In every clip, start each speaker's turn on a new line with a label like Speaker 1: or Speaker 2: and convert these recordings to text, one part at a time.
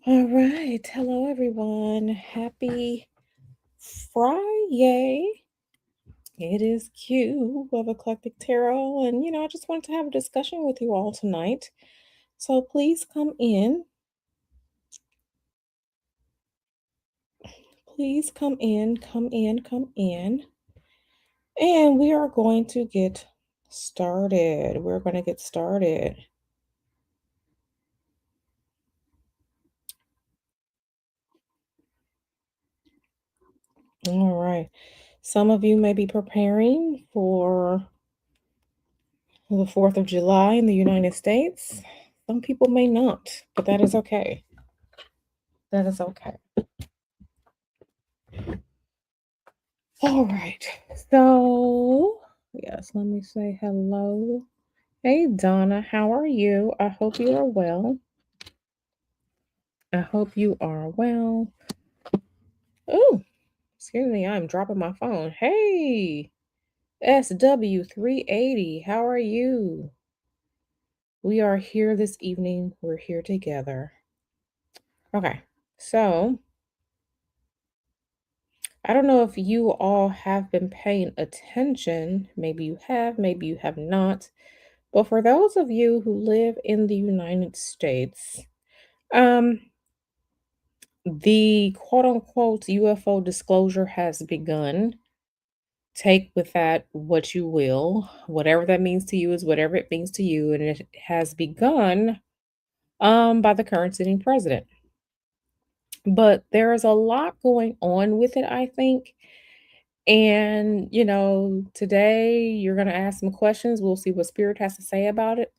Speaker 1: All right. Hello, everyone. Happy Friday. It is Q of Eclectic Tarot. And, I just wanted to have a discussion with you all tonight. So please come in. Please come in, come in, come in. And we are going to get started. We're going to get started. All right. Some of you may be preparing for the 4th of July in the United States. Some people may not, but that is okay. That is okay. All right. So, yes, let me say hello. Hey, Donna, how are you? I hope you are well. I hope you are well. Oh, excuse me, I'm dropping my phone. Hey, SW380, how are you? We are here this evening. We're here together. Okay, so I don't know if you all have been paying attention. Maybe you have, maybe you have not. But for those of you who live in the United States, um, the quote unquote UFO disclosure has begun. Take with that what you will. Whatever that means to you is whatever it means to you. And it has begun by the current sitting president. But there is a lot going on with it, I think. And, today you're going to ask some questions. We'll see what Spirit has to say about it.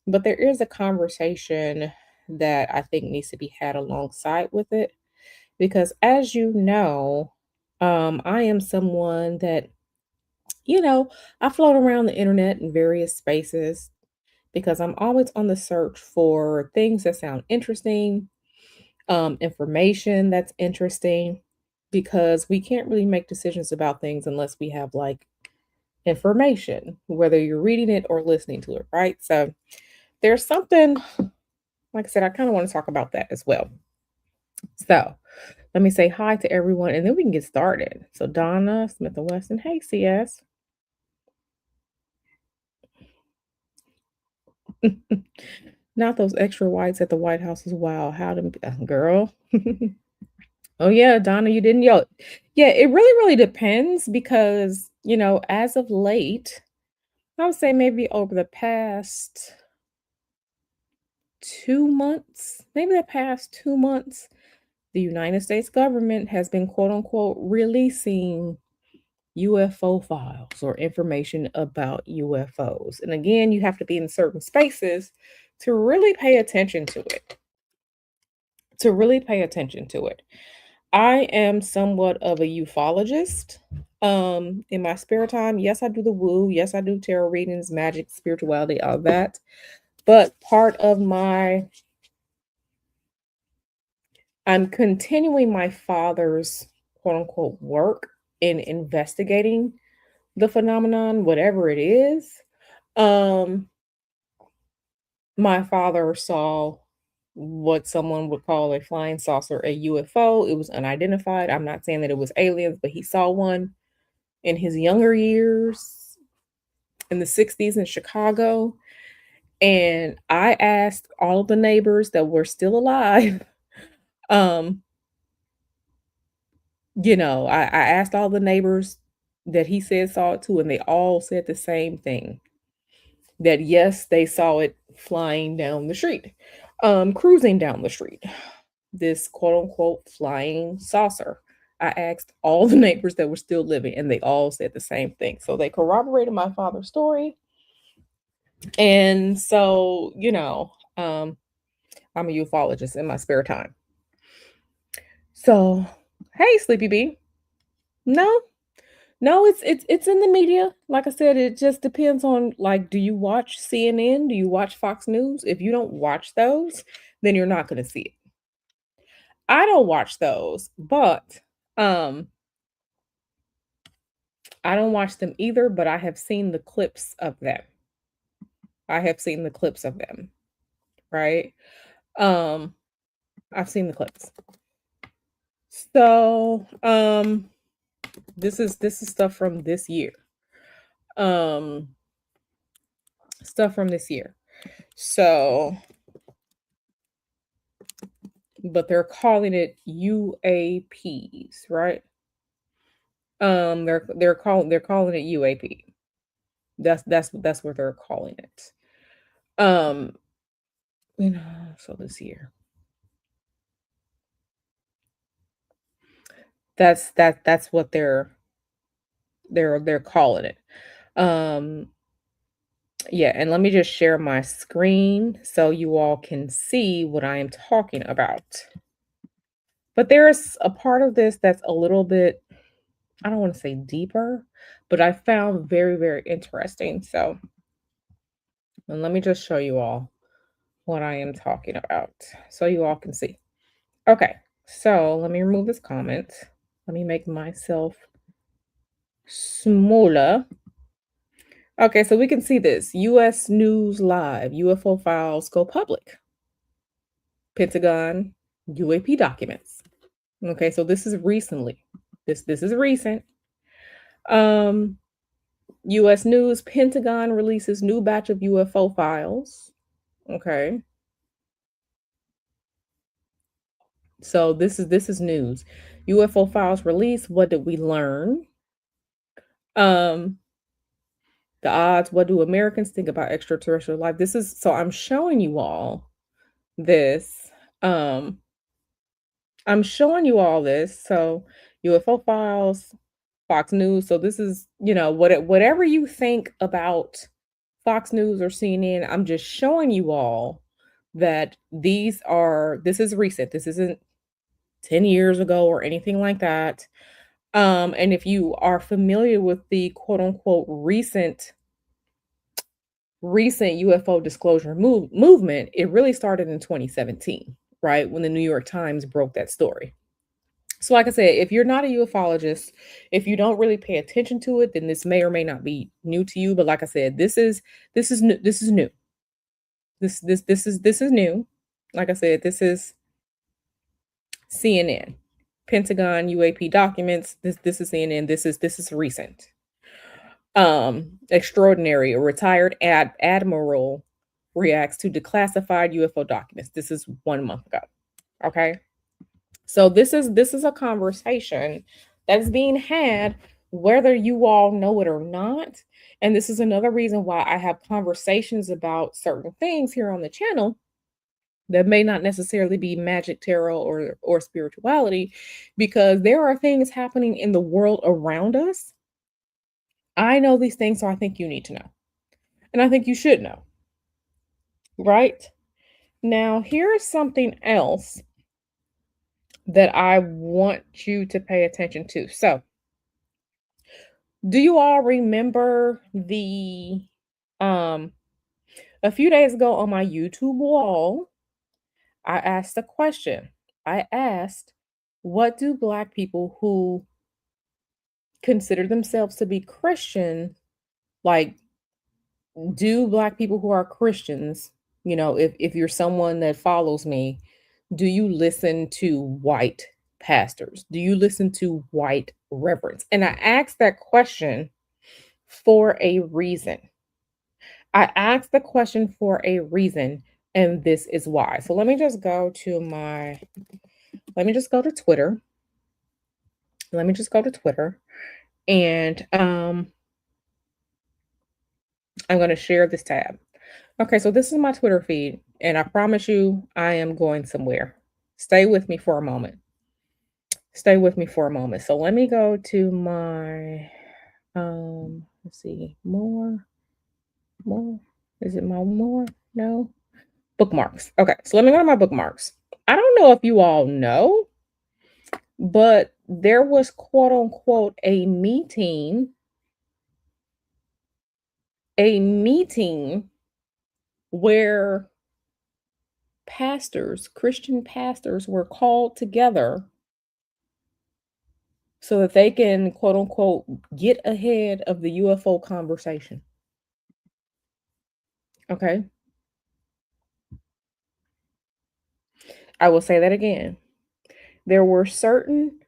Speaker 1: But there is a conversation that I think needs to be had alongside with it. Because as you know, I am someone that, I float around the internet in various spaces because I'm always on the search for things that sound interesting, information that's interesting, because we can't really make decisions about things unless we have like information, whether you're reading it or listening to it, right? So there's something, like I said, I kind of want to talk about that as well. So let me say hi to everyone and then we can get started. So Donna Smith and Weston, hey CS. Not those extra whites at the White House as well. How to girl. Oh yeah, Donna, you didn't yell. Yeah, it really depends because, as of late, I would say maybe over the past 2 months, maybe the past 2 months, the United States government has been quote unquote releasing UFO files or information about UFOs. And again, you have to be in certain spaces to really pay attention to it. To really pay attention to it. I am somewhat of a ufologist. In my spare time, yes, I do the woo. Yes, I do tarot readings, magic, spirituality, all that. But part of I'm continuing my father's quote unquote work in investigating the phenomenon, whatever it is. Um, my father saw what someone would call a flying saucer, a UFO. It was unidentified. I'm not saying that it was aliens, but he saw one in his younger years in the 60s in Chicago. And I asked all of the neighbors that were still alive, um, I asked all the neighbors that he said saw it too, and they all said the same thing. That yes, they saw it flying down the street, cruising down the street. This quote unquote flying saucer. I asked all the neighbors that were still living, and they all said the same thing. So they corroborated my father's story. And so, I'm a ufologist in my spare time. So, hey, Sleepy Bee. No, no, it's in the media. Like I said, it just depends on like, do you watch CNN? Do you watch Fox News? If you don't watch those, then you're not going to see it. I don't watch those, but um I don't watch them either, but I have seen the clips of them. I have seen the clips of them, right? Um I've seen the clips. So, this is stuff from this year. Um, stuff from this year. So, but they're calling it UAPs, right? They're calling it UAP. That's what they're calling it. Um, so this year. That's what they're calling it. Um, yeah, and let me just share my screen so you all can see what I am talking about. But there's a part of this that's a little bit, I don't want to say deeper, but I found very, very interesting. So, and let me just show you all what I am talking about so you all can see. Okay, so let me remove this comment. Let me make myself smaller. Okay, so we can see this. US News Live, UFO files go public. Pentagon, UAP documents. Okay, so this is recently. This is recent. Um, US News, Pentagon releases new batch of UFO files. Okay. So this is news. UFO files released. What did we learn? Um, the odds. What do Americans think about extraterrestrial life? This is so I'm showing you all this. Um, I'm showing you all this. So UFO files, Fox News. So this is, whatever you think about Fox News or CNN, I'm just showing you all that this is recent. This isn't 10 years ago or anything like that. And if you are familiar with the quote unquote recent UFO disclosure movement, it really started in 2017, right? When the New York Times broke that story. So, like I said, if you're not a ufologist, if you don't really pay attention to it, then this may or may not be new to you. But like I said, this is new. This is new. This is new. Like I said, this is CNN, Pentagon UAP documents. This is CNN. This is recent. Extraordinary. A retired admiral reacts to declassified UFO documents. This is 1 month ago. Okay. So this is a conversation that's being had whether you all know it or not. And this is another reason why I have conversations about certain things here on the channel that may not necessarily be magic, tarot, or spirituality, because there are things happening in the world around us. I know these things, so I think you need to know. And I think you should know. Right? Now, here's something else that I want you to pay attention to. So, do you all remember the um a few days ago on my YouTube wall, I asked a question. I asked, what do black people who consider themselves to be Christian, like, do black people who are Christians, if you're someone that follows me, do you listen to white pastors? Do you listen to white reverends? And I asked that question for a reason. I asked the question for a reason, and this is why. So let me just go to Twitter. Let me just go to Twitter, and I'm going to share this tab. Okay, so this is my Twitter feed, and I promise you I am going somewhere. Stay with me for a moment. Stay with me for a moment. So let me go to my let's see, more. Is it my more? No. Bookmarks. Okay, so let me go to my bookmarks. I don't know if you all know, but there was quote unquote a meeting where Christian pastors were called together so that they can quote unquote get ahead of the UFO conversation. Okay. I will say that again. There were certain,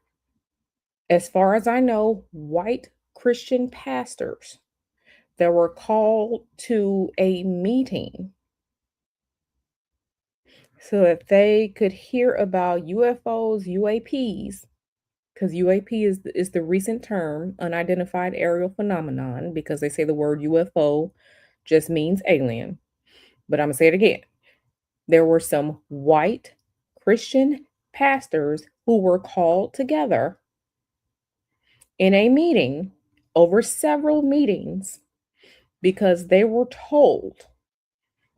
Speaker 1: as far as I know, white Christian pastors that were called to a meeting so that they could hear about UFOs, UAPs, because UAP is the recent term, unidentified aerial phenomenon, because they say the word UFO just means alien. But I'm gonna say it again. There were some white Christian pastors who were called together in a meeting over several meetings because they were told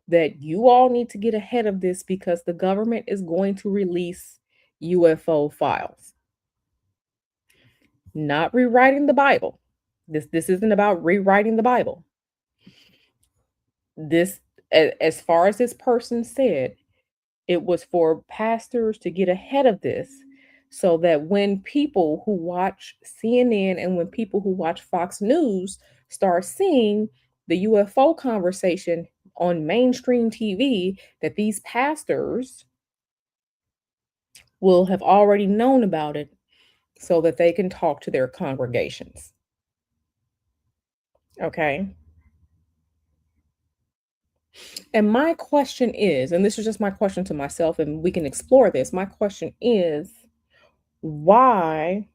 Speaker 1: that you all need to get ahead of this because the government is going to release UFO files. Not rewriting the Bible. This isn't about rewriting the Bible. This, as far as this person said, it was for pastors to get ahead of this so that when people who watch CNN and when people who watch Fox News start seeing the UFO conversation on mainstream TV, that these pastors will have already known about it so that they can talk to their congregations. Okay. And my question is, and this is just my question to myself, and we can explore this. My question is, why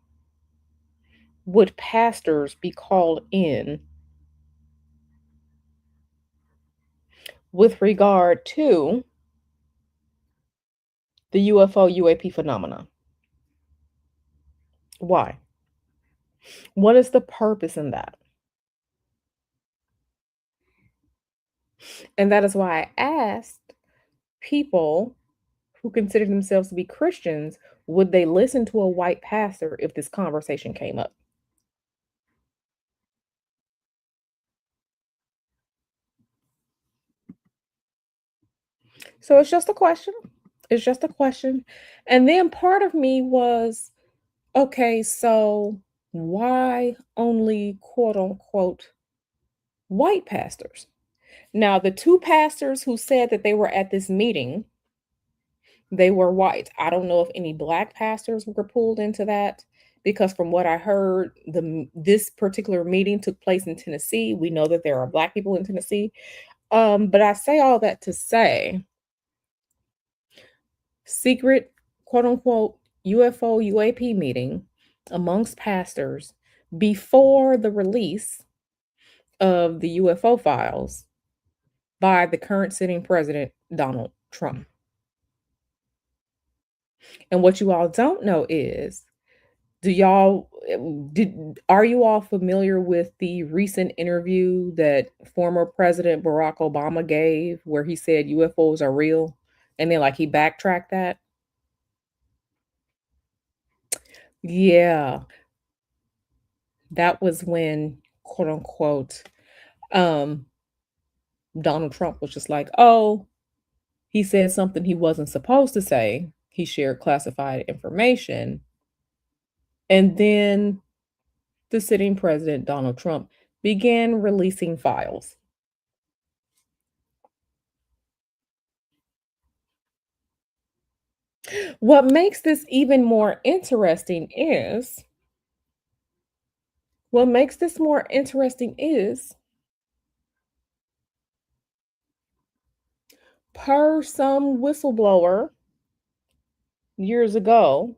Speaker 1: would pastors be called in with regard to the UFO UAP phenomenon? Why? What is the purpose in that? And that is why I asked people who consider themselves to be Christians, would they listen to a white pastor if this conversation came up? So it's just a question. It's just a question. And then part of me was, okay, so why only quote unquote white pastors? Now, the two pastors who said that they were at this meeting, they were white. I don't know if any black pastors were pulled into that because from what I heard, this particular meeting took place in Tennessee. We know that there are black people in Tennessee. But I say all that to say, secret quote unquote UFO UAP meeting amongst pastors before the release of the UFO files by the current sitting president, Donald Trump. And what you all don't know is, do y'all did are you all familiar with the recent interview that former President Barack Obama gave where he said UFOs are real and then like he backtracked that? Yeah, that was when quote unquote um Donald Trump was just like, "Oh, he said something he wasn't supposed to say. He shared classified information." And then the sitting president, Donald Trump, began releasing files. What makes this even more interesting is what makes this more interesting is per some whistleblower years ago,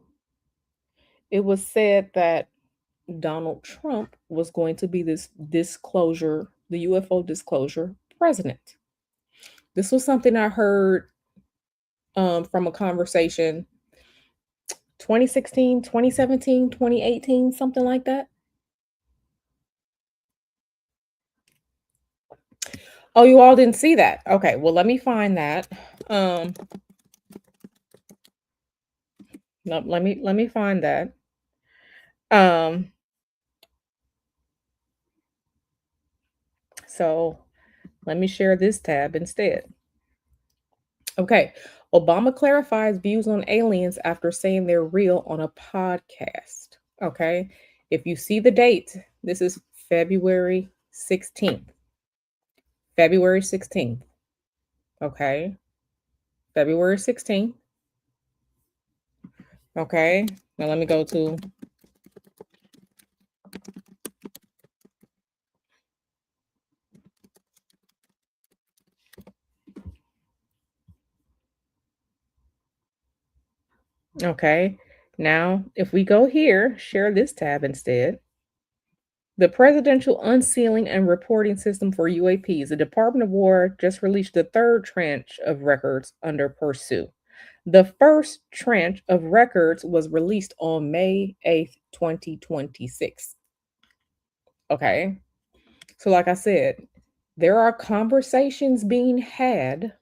Speaker 1: it was said that Donald Trump was going to be this disclosure, the UFO disclosure president. This was something I heard from a conversation 2016, 2017, 2018, something like that. Oh, you all didn't see that? Okay, well, let me find that. Um, no, let me find that. Um, so let me share this tab instead. Okay, Obama clarifies views on aliens after saying they're real on a podcast. Okay, if you see the date, this is February 16th. February 16th. Okay, February 16th. Okay. Now let me go to, okay. Now, if we go here, share this tab instead. The Presidential Unsealing and Reporting System for UAPs. The Department of War just released the third tranche of records under Pursue. The first tranche of records was released on May 8th, 2026. Okay. So, like I said, there are conversations being had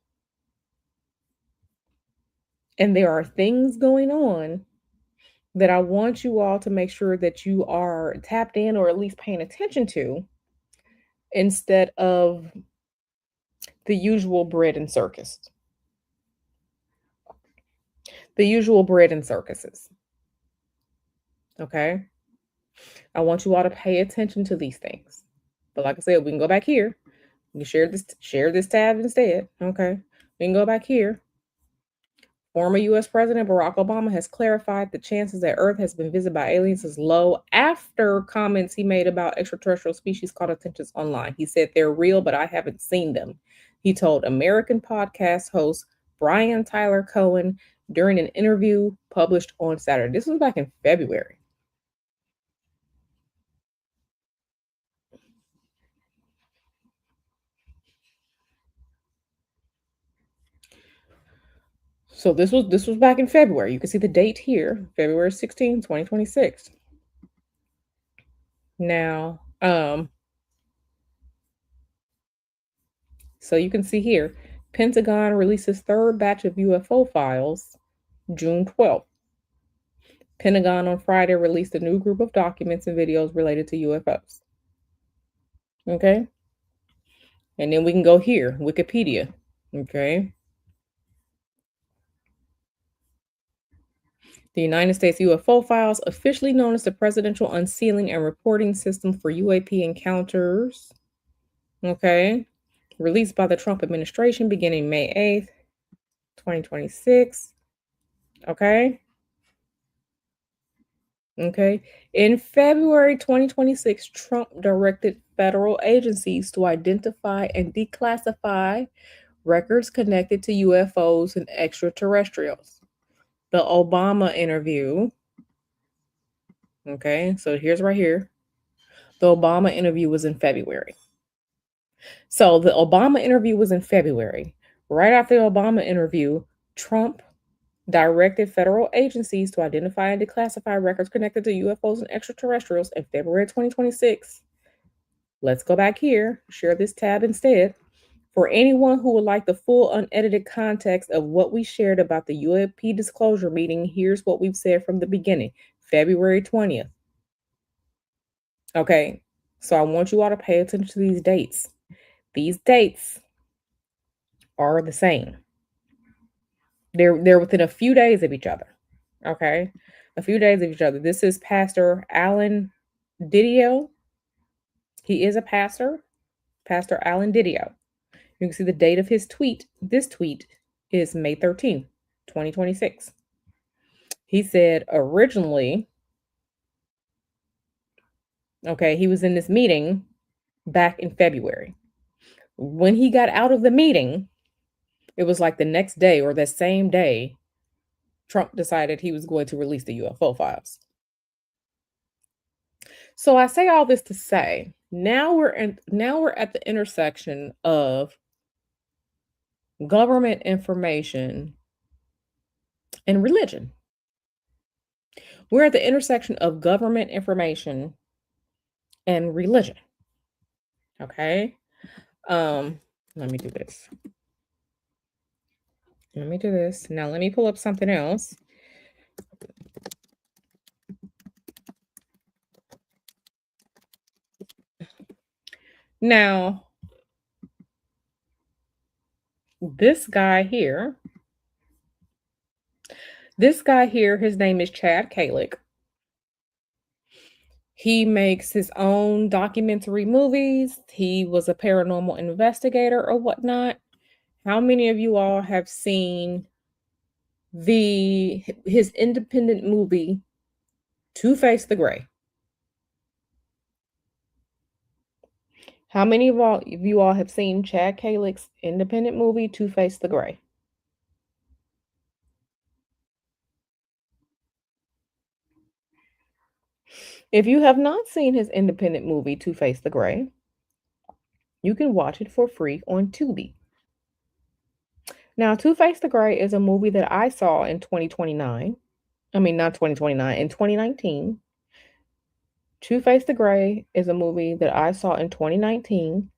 Speaker 1: and there are things going on that I want you all to make sure that you are tapped in or at least paying attention to instead of the usual bread and circus. The usual bread and circuses. Okay. I want you all to pay attention to these things. But like I said, we can go back here. We can share this tab instead. Okay. We can go back here. Former US President Barack Obama has clarified the chances that Earth has been visited by aliens is low after comments he made about extraterrestrial species caught attention online. He said they're real, but I haven't seen them. He told American podcast host Brian Tyler Cohen during an interview published on Saturday. This was back in February. So this was back in February. You can see the date here, February 16, 2026. Now, so you can see here, Pentagon releases third batch of UFO files June 12th. Pentagon on Friday released a new group of documents and videos related to UFOs. Okay? And then we can go here, Wikipedia. Okay? The United States UFO files, officially known as the Presidential Unsealing and Reporting System for UAP Encounters. Okay? Released by the Trump administration beginning May 8th, 2026. Okay? Okay. In February 2026, Trump directed federal agencies to identify and declassify records connected to UFOs and extraterrestrials. The Obama interview. Okay. So here's right here. The Obama interview was in February. So the Obama interview was in February. Right after the Obama interview, Trump directed federal agencies to identify and declassify records connected to UFOs and extraterrestrials in February 2026. Let's go back here, share this tab instead. For anyone who would like the full unedited context of what we shared about the UAP disclosure meeting, here's what we've said from the beginning, February 20th. Okay, so I want you all to pay attention to these dates. These dates are the same. They're within a few days of each other. Okay, a few days of each other. This is Pastor Alan Didio. He is a pastor, Pastor Alan Didio. You can see the date of his tweet. This tweet is May 13th, 2026. He said originally, okay, he was in this meeting back in February. When he got out of the meeting, it was like the next day or the same day, Trump decided he was going to release the UFO files. So I say all this to say, now we're at the intersection of government information and religion. We're at the intersection of government information and religion. Okay? Let me do this. Let me do this. Now let me pull up something else. Now, this guy here, his name is Chad Kalick. He makes his own documentary movies. He was a paranormal investigator or whatnot. How many of you all have seen the his independent movie Two Face the Gray. How many of you all have seen Chad Kalick's independent movie Two Face the Gray? If you have not seen his independent movie Two Face the Gray, you can watch it for free on Tubi. Now, Two Face the Gray is a movie that I saw in 2029. I mean, not 2029, in 2019. Two Face the Gray is a movie that I saw in 2019.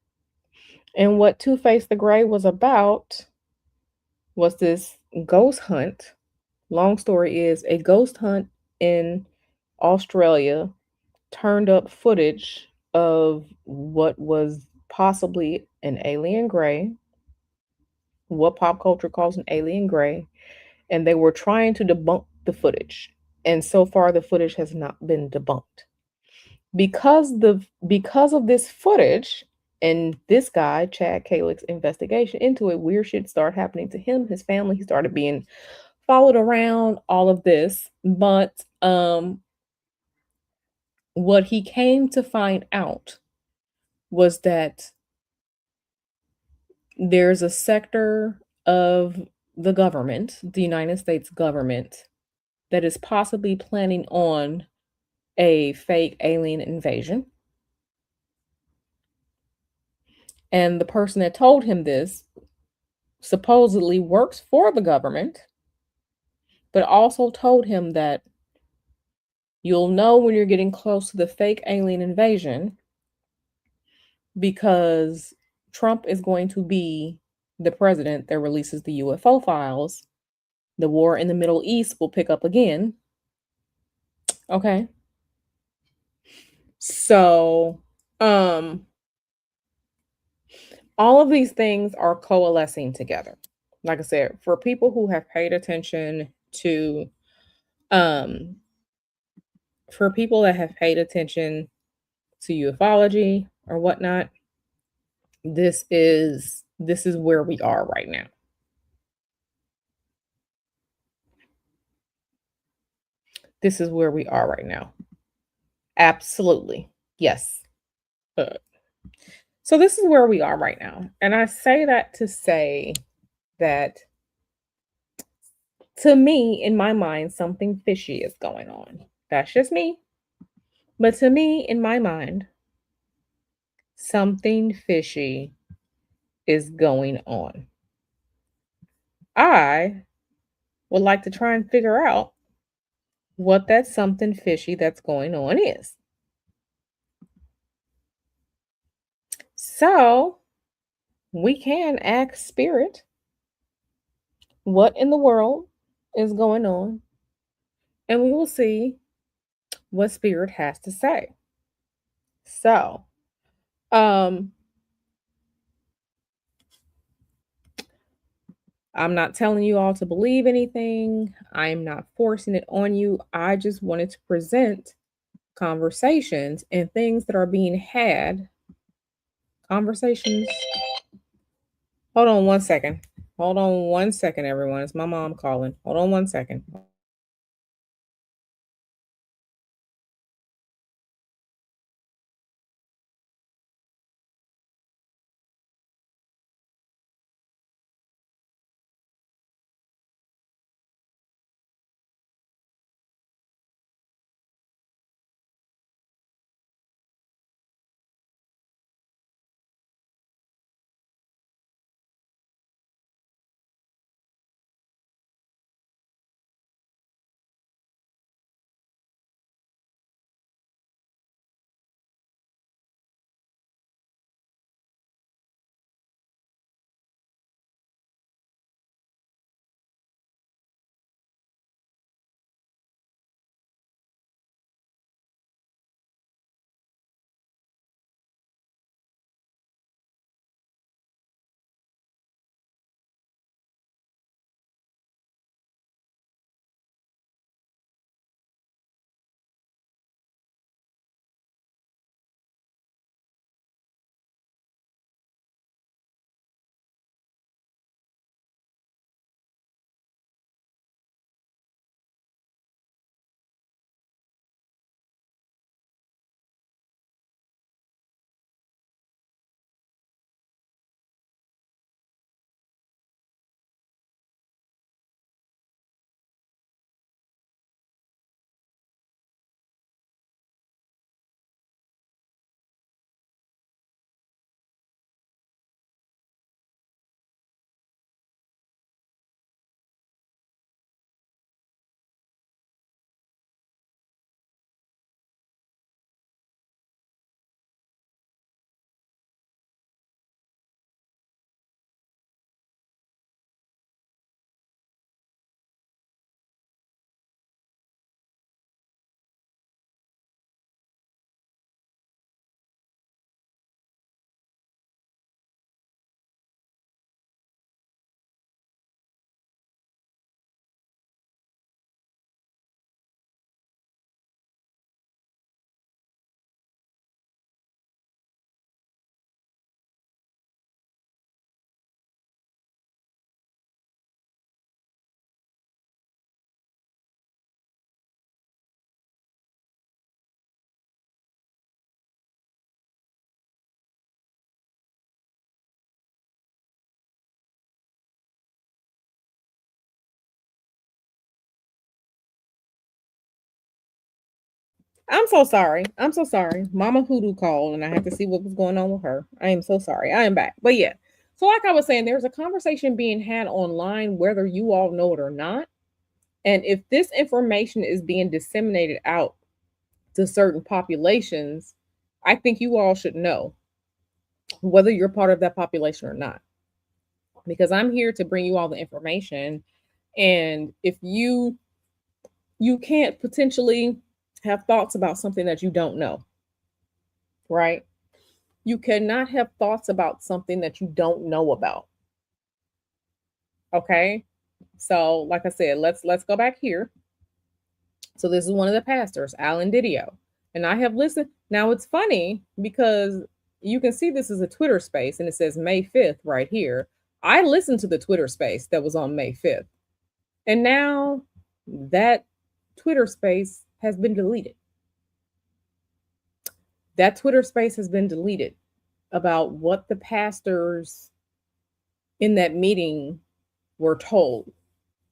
Speaker 1: And what Two Face the Gray was about was this ghost hunt. Long story is a ghost hunt in Australia turned up footage of what was possibly an alien gray, what pop culture calls an alien gray, and they were trying to debunk the footage. And so far the footage has not been debunked. Because of this footage and this guy, Chad Kalick's investigation into it, weird shit started happening to him, his family. He started being followed around, all of this. But what he came to find out was that there's a sector of the government, the United States government, that is possibly planning on a fake alien invasion. And the person that told him this supposedly works for the government, but also told him that you'll know when you're getting close to the fake alien invasion because Trump is going to be the president that releases the UFO files. The war in the Middle East will pick up again. Okay. So, all of these things are coalescing together. Like I said, for people who have paid attention to, um, for people that have paid attention to ufology or whatnot, this is where we are right now. This is where we are right now. Absolutely. Yes. Uh, so this is where we are right now. And I say that to say that to me, in my mind, something fishy is going on. That's just me. But to me, in my mind, something fishy is going on. I would like to try and figure out what that something fishy that's going on is. So we can ask Spirit what in the world is going on, and we will see what Spirit has to say. So, um, I'm not telling you all to believe anything. I'm not forcing it on you. I just wanted to present conversations and things that are being had. Conversations. Hold on one second. Hold on one second, everyone. It's my mom calling. Hold on one second. I'm so sorry. I'm so sorry. Mama Hoodoo called and I had to see what was going on with her. I am so sorry. I am back. But yeah. So like I was saying, there's a conversation being had online, whether you all know it or not. And if this information is being disseminated out to certain populations, I think you all should know whether you're part of that population or not. Because I'm here to bring you all the information. And if you can't potentially have thoughts about something that you don't know, right? You cannot have thoughts about something that you don't know about. Okay? So, like I said, let's go back here. So this is one of the pastors, Alan Didio. And I have listened. Now it's funny because you can see this is a Twitter space and it says May 5th right here. I listened to the Twitter space that was on May 5th. And now that Twitter space has been deleted. That Twitter space has been deleted about what the pastors in that meeting were told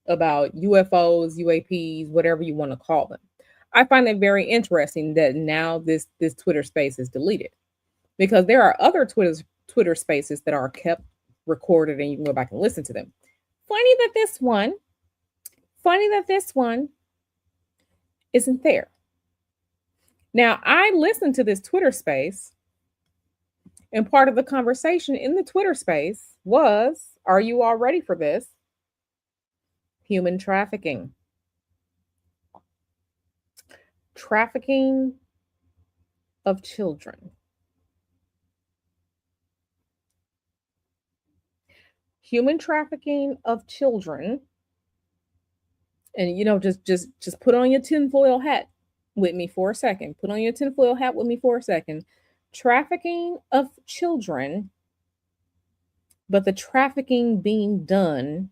Speaker 1: about UFOs, UAPs, whatever you want to call them. I find it very interesting that now this Twitter space is deleted because there are other Twitter spaces that are kept recorded and you can go back and listen to them. Funny that this one, funny that this one isn't there. Now, I listened to this Twitter space, and part of the conversation in the Twitter space was, are you all ready for this? Human trafficking. Trafficking of children. Human trafficking of children. And just put on your tinfoil hat with me for a second. Put on your tinfoil hat with me for a second. Trafficking of children, but the trafficking being done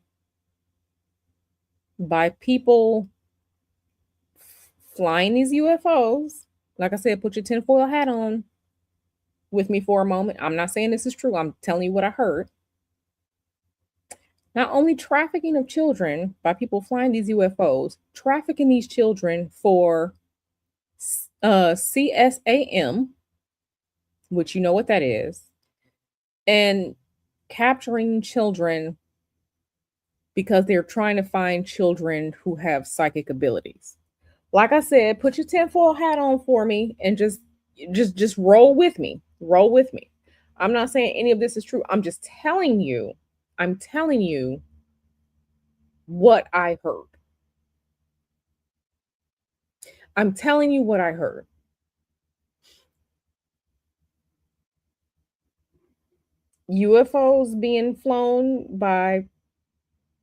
Speaker 1: by people flying these UFOs. Like I said, put your tinfoil hat on with me for a moment. I'm not saying this is true. I'm telling you what I heard. Not only trafficking of children by people flying these UFOs, trafficking these children for CSAM, which you know what that is, and capturing children because they're trying to find children who have psychic abilities. Like I said, put your tinfoil hat on for me and just roll with me. Roll with me. I'm not saying any of this is true. I'm just telling you. I'm telling you what I heard. I'm telling you what I heard. UFOs being flown by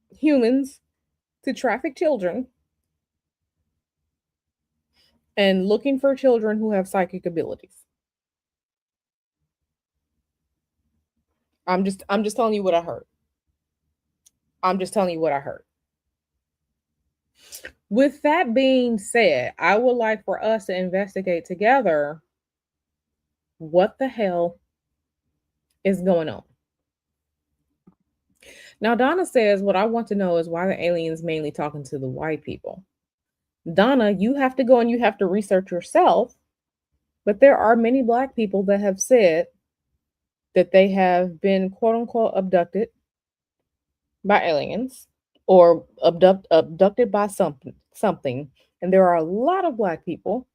Speaker 1: humans to traffic children and looking for children who have psychic abilities. I'm just telling you what I heard. I'm just telling you what I heard. With that being said, I would like for us to investigate together what the hell is going on. Now, Donna says, what I want to know is why the aliens mainly talking to the white people. Donna, you have to go and you have to research yourself, but there are many black people that have said that they have been quote unquote abducted by aliens or abducted by something. And there are a lot of black people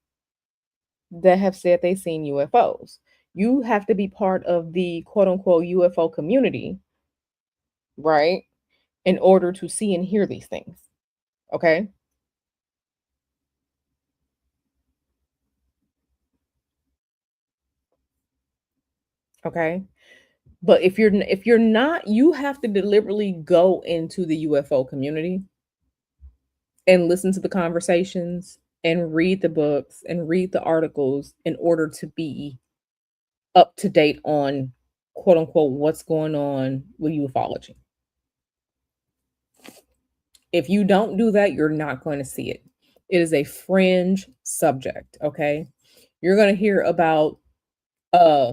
Speaker 1: that have said they've seen UFOs. You have to be part of the quote unquote UFO community, right? In order to see and hear these things. Okay. Okay. But if you're not, you have to deliberately go into the UFO community and listen to the conversations and read the books and read the articles in order to be up to date on quote unquote what's going on with ufology. If you don't do that, you're not going to see it. It is a fringe subject, okay? You're going to hear about uh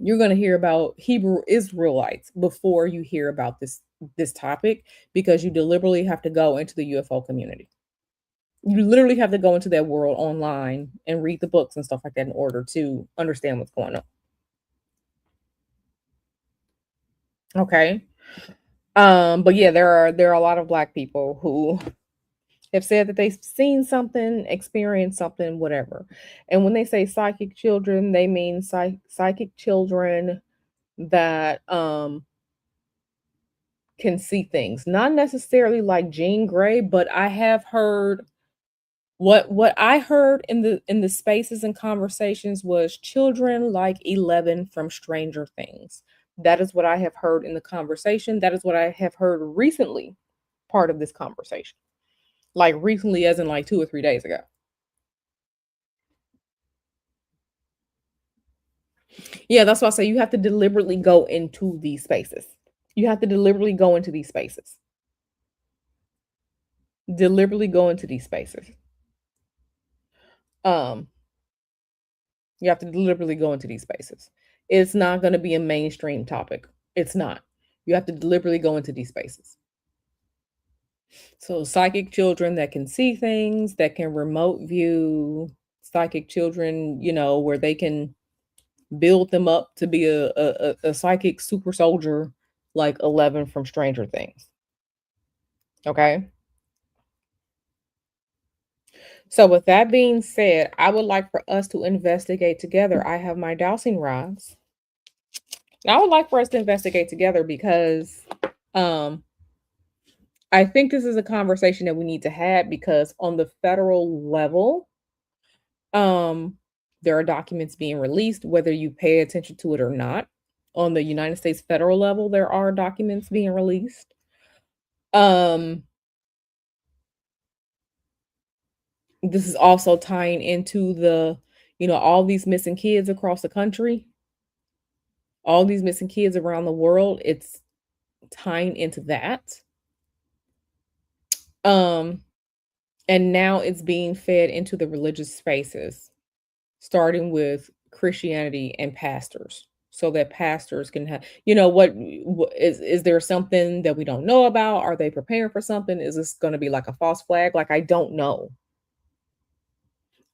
Speaker 1: you're going to hear about Hebrew Israelites before you hear about this topic because you deliberately have to go into the UFO community. You literally have to go into that world online and read the books and stuff like that in order to understand what's going on. Okay. But yeah, there are a lot of black people who have said that they've seen something, experienced something, whatever. And when they say psychic children, they mean psychic children that can see things. Not necessarily like Jean Grey, but I have heard what I heard in the spaces and conversations was children like 11 from Stranger Things. That is what I have heard in the conversation. That is what I have heard recently, part of this conversation. Like recently, as in like 2 or 3 days ago. Yeah, that's why I say you have to deliberately go into these spaces. You have to deliberately go into these spaces. Deliberately go into these spaces. Um, you have to deliberately go into these spaces. It's not going to be a mainstream topic. It's not. You have to deliberately go into these spaces. So, psychic children that can see things, that can remote view, psychic children, where they can build them up to be a psychic super soldier like 11 from Stranger Things. Okay. So, with that being said, I would like for us to investigate together. I have my dowsing rods. And I would like for us to investigate together because um, I think this is a conversation that we need to have because on the federal level, um, there are documents being released, whether you pay attention to it or not. On the United States federal level, there are documents being released. Um, this is also tying into all these missing kids across the country, all these missing kids around the world. It's tying into that. Um, and now it's being fed into the religious spaces, starting with Christianity and pastors, so that pastors can have, what is there something that we don't know about? Are they preparing for something? Is this going to be like a false flag? Like, I don't know.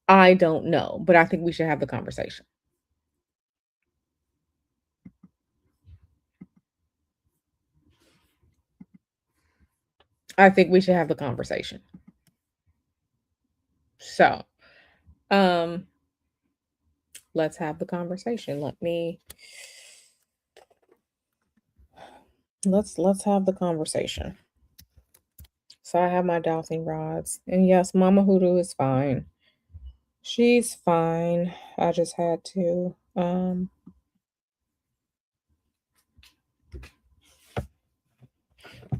Speaker 1: I don't know, but I think we should have the conversation. I think we should have the conversation. So, um, let's have the conversation. Let's have the conversation. So I have my dowsing rods. And yes, Mama Hoodoo is fine. She's fine. I just had to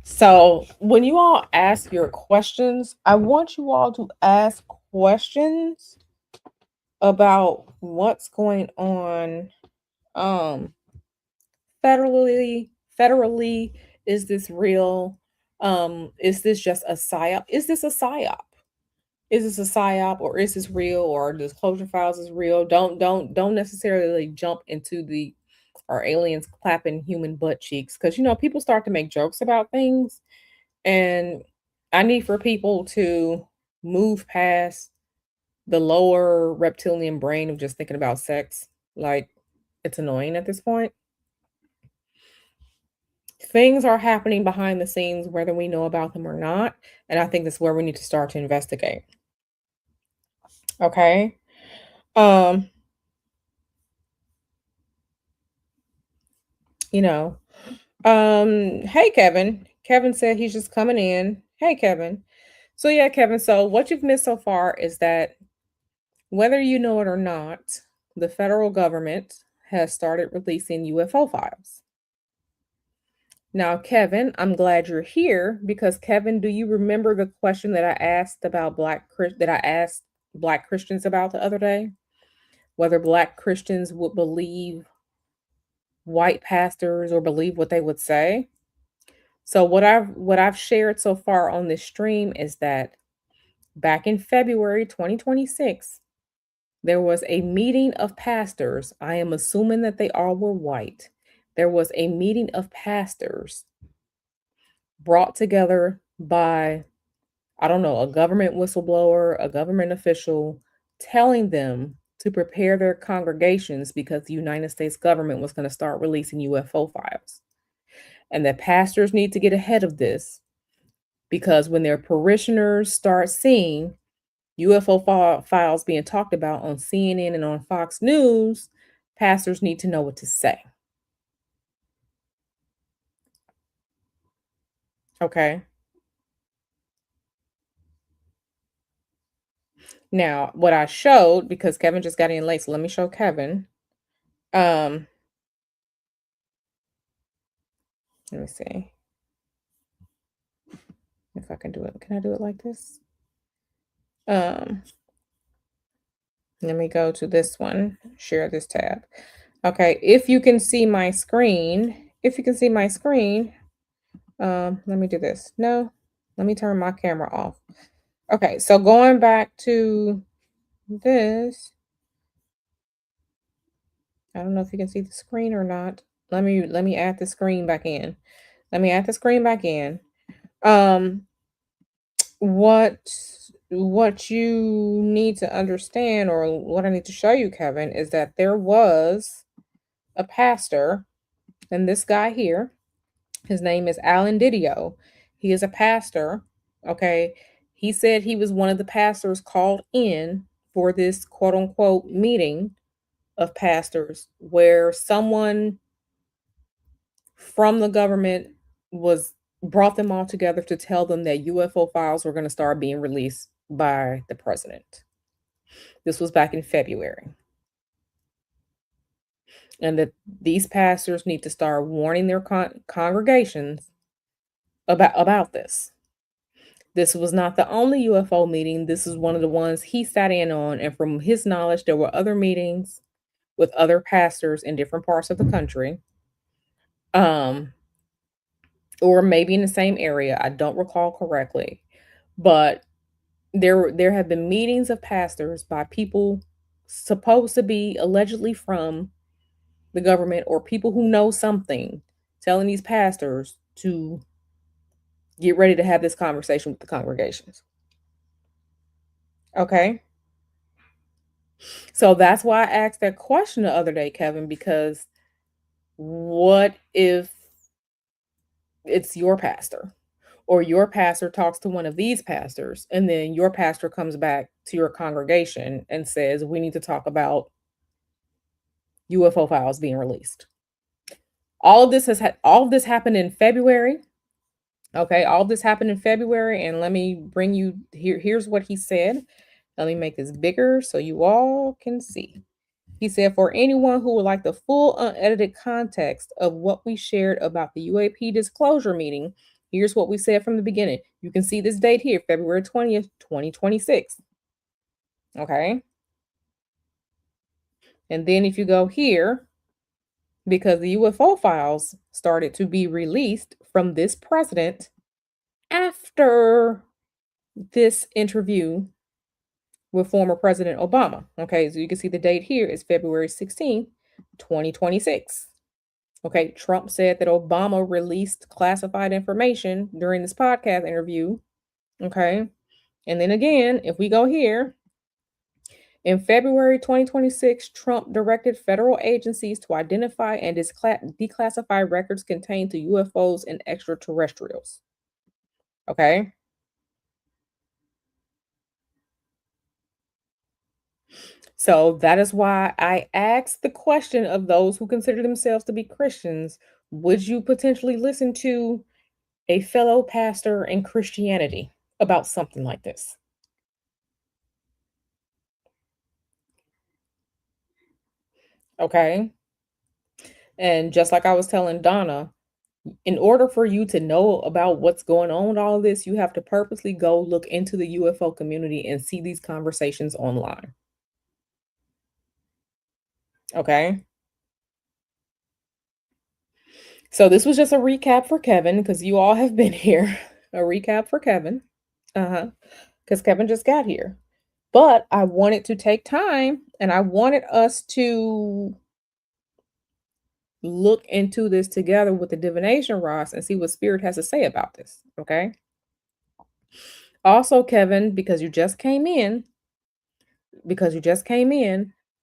Speaker 1: so when you all ask your questions, I want you all to ask questions about what's going on um federally. Is this real? Is this just a psyop? Is this a psyop? Is this a psyop, or is this real, or disclosure files is real? Don't necessarily jump into the or aliens clapping human butt cheeks, because people start to make jokes about things, and I need for people to move past the lower reptilian brain of just thinking about sex. Like, it's annoying at this point. Things are happening behind the scenes, whether we know about them or not. And I think that's where we need to start to investigate. Okay. Um, you know, hey Kevin. Kevin said he's just coming in. Hey Kevin. So yeah, Kevin, so what you've missed so far is that whether you know it or not, the federal government has started releasing UFO files. Now, Kevin, I'm glad you're here because Kevin, do you remember the question that I asked about that I asked Black Christians about the other day? Whether Black Christians would believe white pastors or believe what they would say? So what I've shared so far on this stream is that back in February 2026, there was a meeting of pastors. I am assuming that they all were white. There was a meeting of pastors brought together by I don't know, a government whistleblower, a government official telling them to prepare their congregations because the United States government was going to start releasing UFO files. And that pastors need to get ahead of this because when their parishioners start seeing UFO files being talked about on CNN and on Fox News, pastors need to know what to say. Okay. Now, what I showed, because Kevin just got in late, so let me show Kevin. Um, Let me see if I can do it. Can I do it like this? Um, Let me go to this one, share this tab. Okay, if you can see my screen, let me do this. No, let me turn my camera off. Okay, so going back to this, I don't know if you can see the screen or not. Let me add the screen back in. Let me add the screen back in. Um, what what you need to understand, or what I need to show you, Kevin, is that there was a pastor, and this guy here, his name is Alan Didio. He is a pastor. Okay. He said he was one of the pastors called in for this quote unquote meeting of pastors where someone from the government was brought them all together to tell them that UFO files were going to start being released by the president. This was back in February. And that these pastors need to start warning their congregations about this. This was not the only UFO meeting. This is one of the ones he sat in on. And from his knowledge, there were other meetings with other pastors in different parts of the country. Um, or maybe in the same area. I don't recall correctly. But there have been meetings of pastors by people supposed to be allegedly from the government or people who know something, telling these pastors to get ready to have this conversation with the congregations. Okay. So that's why I asked that question the other day, Kevin, because what if it's your pastor, or your pastor talks to one of these pastors, and then your pastor comes back to your congregation and says, we need to talk about UFO files being released. All of this happened in February. Okay, all of this happened in February, and let me bring you here. Here's what he said. Let me make this bigger so you all can see. He said, for anyone who would like the full unedited context of what we shared about the UAP disclosure meeting, here's what we said from the beginning. You can see this date here, February 20th, 2026. Okay. And then if you go here, because the UFO files started to be released from this president after this interview with former President Obama. Okay, so you can see the date here is February 16th, 2026. Okay, Trump said that Obama released classified information during this podcast interview. Okay, and then again, if we go here, in February 2026, Trump directed federal agencies to identify and declassify records contained to UFOs and extraterrestrials. Okay. So that is why I asked the question of those who consider themselves to be Christians, would you potentially listen to a fellow pastor in Christianity about something like this? Okay. And just like I was telling Donna, in order for you to know about what's going on with all of this, you have to purposely go look into the UFO community and see these conversations online. Okay. So this was just a recap for Kevin because you all have been here. A recap for Kevin. Uh-huh. Because Kevin just got here. But I wanted to take time and I wanted us to look into this together with the divination rods and see what spirit has to say about this. Okay. Also, Kevin, because you just came in,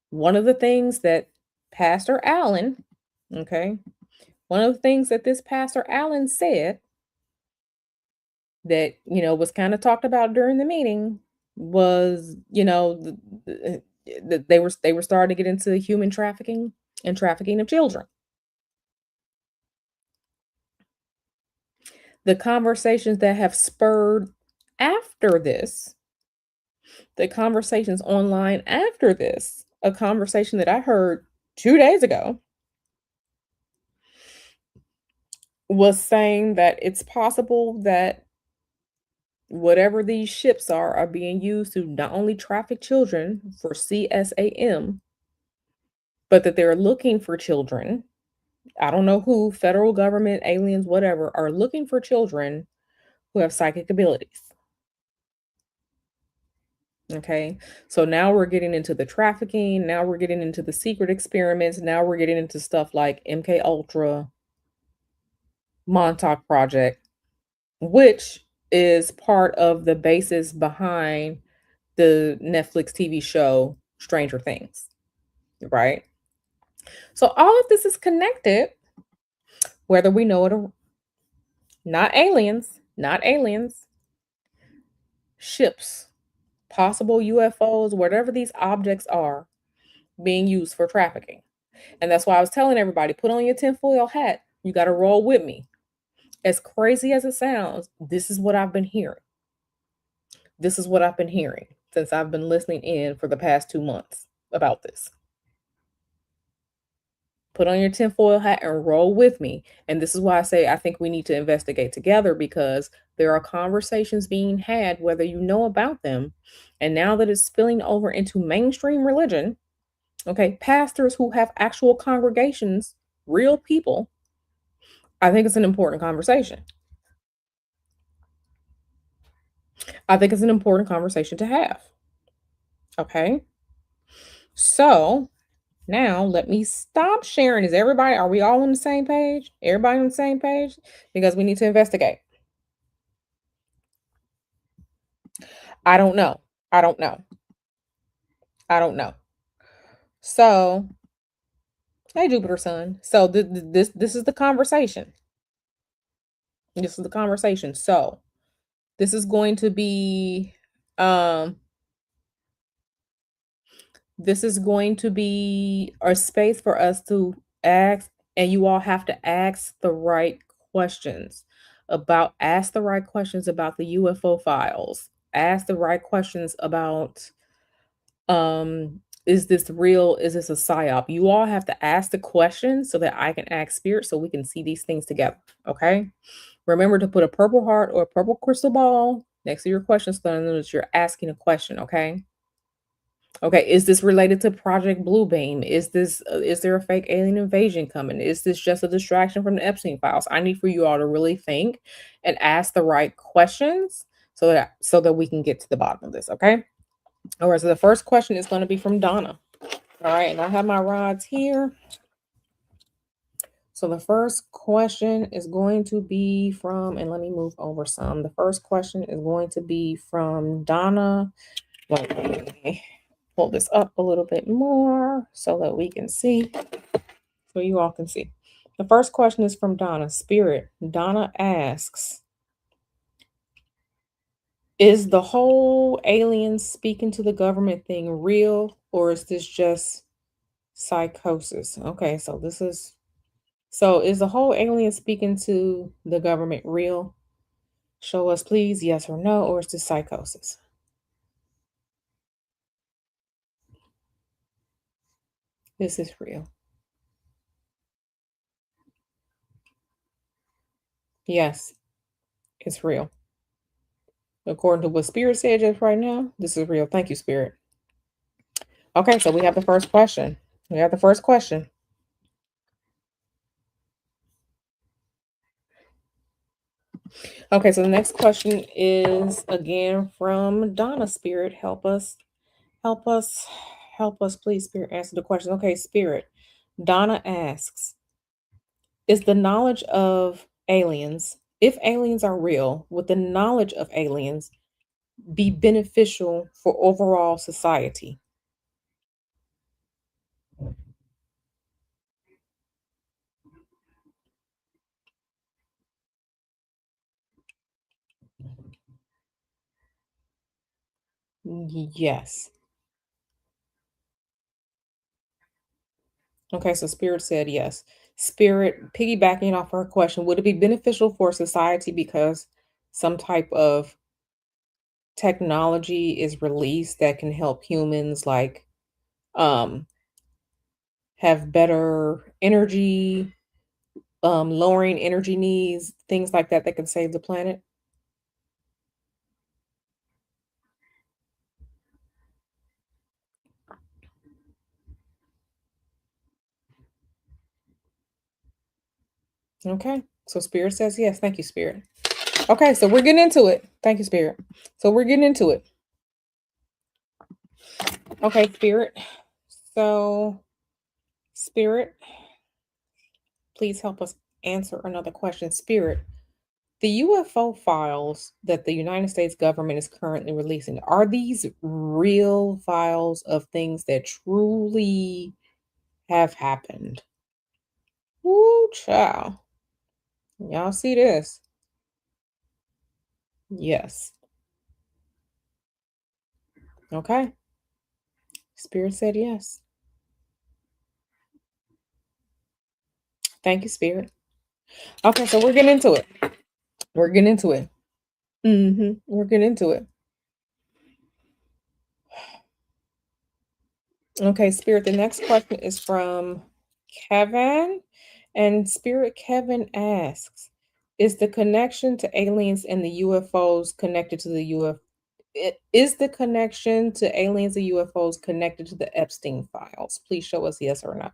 Speaker 1: one of the things that Pastor Allen, okay, one of the things that this Pastor Allen said that, was kind of talked about during the meeting was, that they were starting to get into human trafficking and trafficking of children. The conversations that have spurred after this, the conversations online after this, a conversation that I heard 2 days ago was saying that it's possible that whatever these ships are being used to not only traffic children for CSAM, but that they're looking for children. I don't know who, federal government, aliens, whatever, are looking for children who have psychic abilities. Okay. So now we're getting into the trafficking. Now we're getting into the secret experiments. Now we're getting into stuff like MK Ultra, Montauk Project, which is part of the basis behind the Netflix TV show Stranger Things, right? So all of this is connected, whether we know it or not. Aliens, ships, possible UFOs, whatever these objects are being used for trafficking. And that's why I was telling everybody, put on your tinfoil hat. You got to roll with me. As crazy as it sounds, this is what I've been hearing. This is what I've been hearing since I've been listening in for the past 2 months about this. Put on your tinfoil hat and roll with me. And this is why I say I think we need to investigate together, because there are conversations being had, whether you know about them. And now that it's spilling over into mainstream religion, okay, pastors who have actual congregations, real people, I think it's an important conversation. I think it's an important conversation to have. Okay. So now let me stop sharing. Are we all on the same page? Everybody on the same page? Because we need to investigate. I don't know. I don't know. I don't know. So, hey, Jupiter Sun. So this is the conversation. This is the conversation. So this is going to be um this is going to be a space for us to ask, and you all have to ask the right questions about the UFO files. Ask the right questions about, is this real? Is this a psyop? You all have to ask the questions so that I can ask spirit so we can see these things together. Okay. Remember to put a purple heart or a purple crystal ball next to your question so that I know that you're asking a question. Okay. Okay, is this related to Project Bluebeam? Is there a fake alien invasion coming? Is this just a distraction from the Epstein files? I need for you all to really think and ask the right questions so that we can get to the bottom of this, okay? All right, so the first question is going to be from Donna. All right, and I have my rods here. So the first question is going to be from, and let me move over some. The first question is going to be from Donna. Let me pull this up a little bit more so that we can see, so you all can see. The first question is from Donna. Spirit. Donna asks, is the whole alien speaking to the government thing real, or is this just psychosis? Okay, so is the whole alien speaking to the government real? Show us, please, yes or no, or is this psychosis? This is real. Yes, it's real. According to what Spirit said just right now, this is real. Thank you, Spirit. Okay, so we have the first question. Okay, so the next question is again from Donna. Spirit, help us, help us, please, Spirit, answer the question. Okay, Spirit. Donna asks, is the knowledge of aliens, if aliens are real, with the knowledge of aliens, be beneficial for overall society? Yes. Okay, so Spirit said yes. Spirit, piggybacking off her question, would it be beneficial for society because some type of technology is released that can help humans like um have better energy, lowering energy needs, things like that that can save the planet? Okay. So Spirit says yes. Thank you, Spirit. Okay, so we're getting into it. Thank you, Spirit. So we're getting into it. Okay, Spirit. So, Spirit, please help us answer another question. Spirit, the UFO files that the United States government is currently releasing, are these real files of things that truly have happened? Woo, child. Y'all see this? Yes. Okay. Spirit said yes. Thank you, Spirit. Okay, so we're getting into it. We're getting into it. We're getting into it. Okay, Spirit, the next question is from Kevin. And Spirit Kevin asks, is the connection to aliens and the UFOs connected to the Is the connection to aliens and UFOs connected to the Epstein files? Please show us yes or no.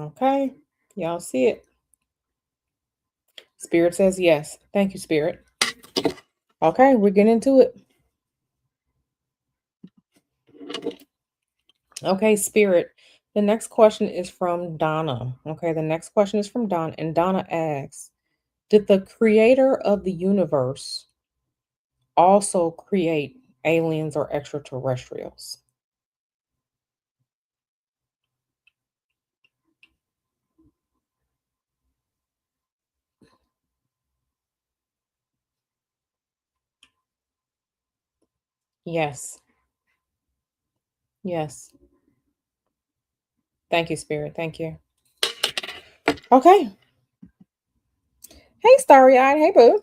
Speaker 1: Okay. Y'all see it. Spirit says yes. Thank you, Spirit. Okay, we're getting into it. Okay, Spirit. The next question is from Donna. Okay, the next question is from Donna, and Donna asks, did the creator of the universe also create aliens or extraterrestrials? Yes. Yes. Thank you, Spirit. Thank you. Okay. Hey, Starry Eyed. Hey, Boo.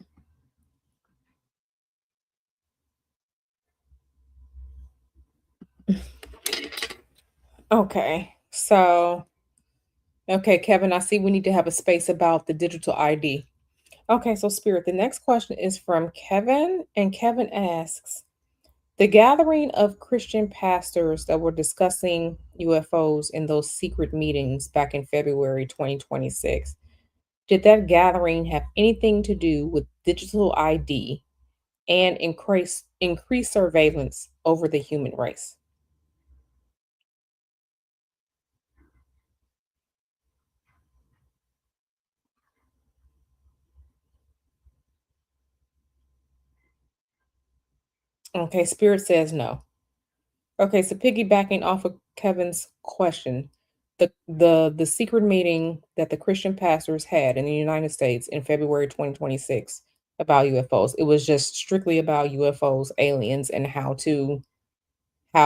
Speaker 1: Okay. So, okay, Kevin, I see we need to have a space about the digital ID. Okay, so Spirit, the next question is from Kevin, and Kevin asks, the gathering of Christian pastors that were discussing UFOs in those secret meetings back in February 2026, did that gathering have anything to do with digital ID and increase surveillance over the human race? Okay, Spirit says no. Okay, so piggybacking off of Kevin's question, the secret meeting that the Christian pastors had in the United States in February 2026 about UFOs, it was just strictly about UFOs, aliens, and how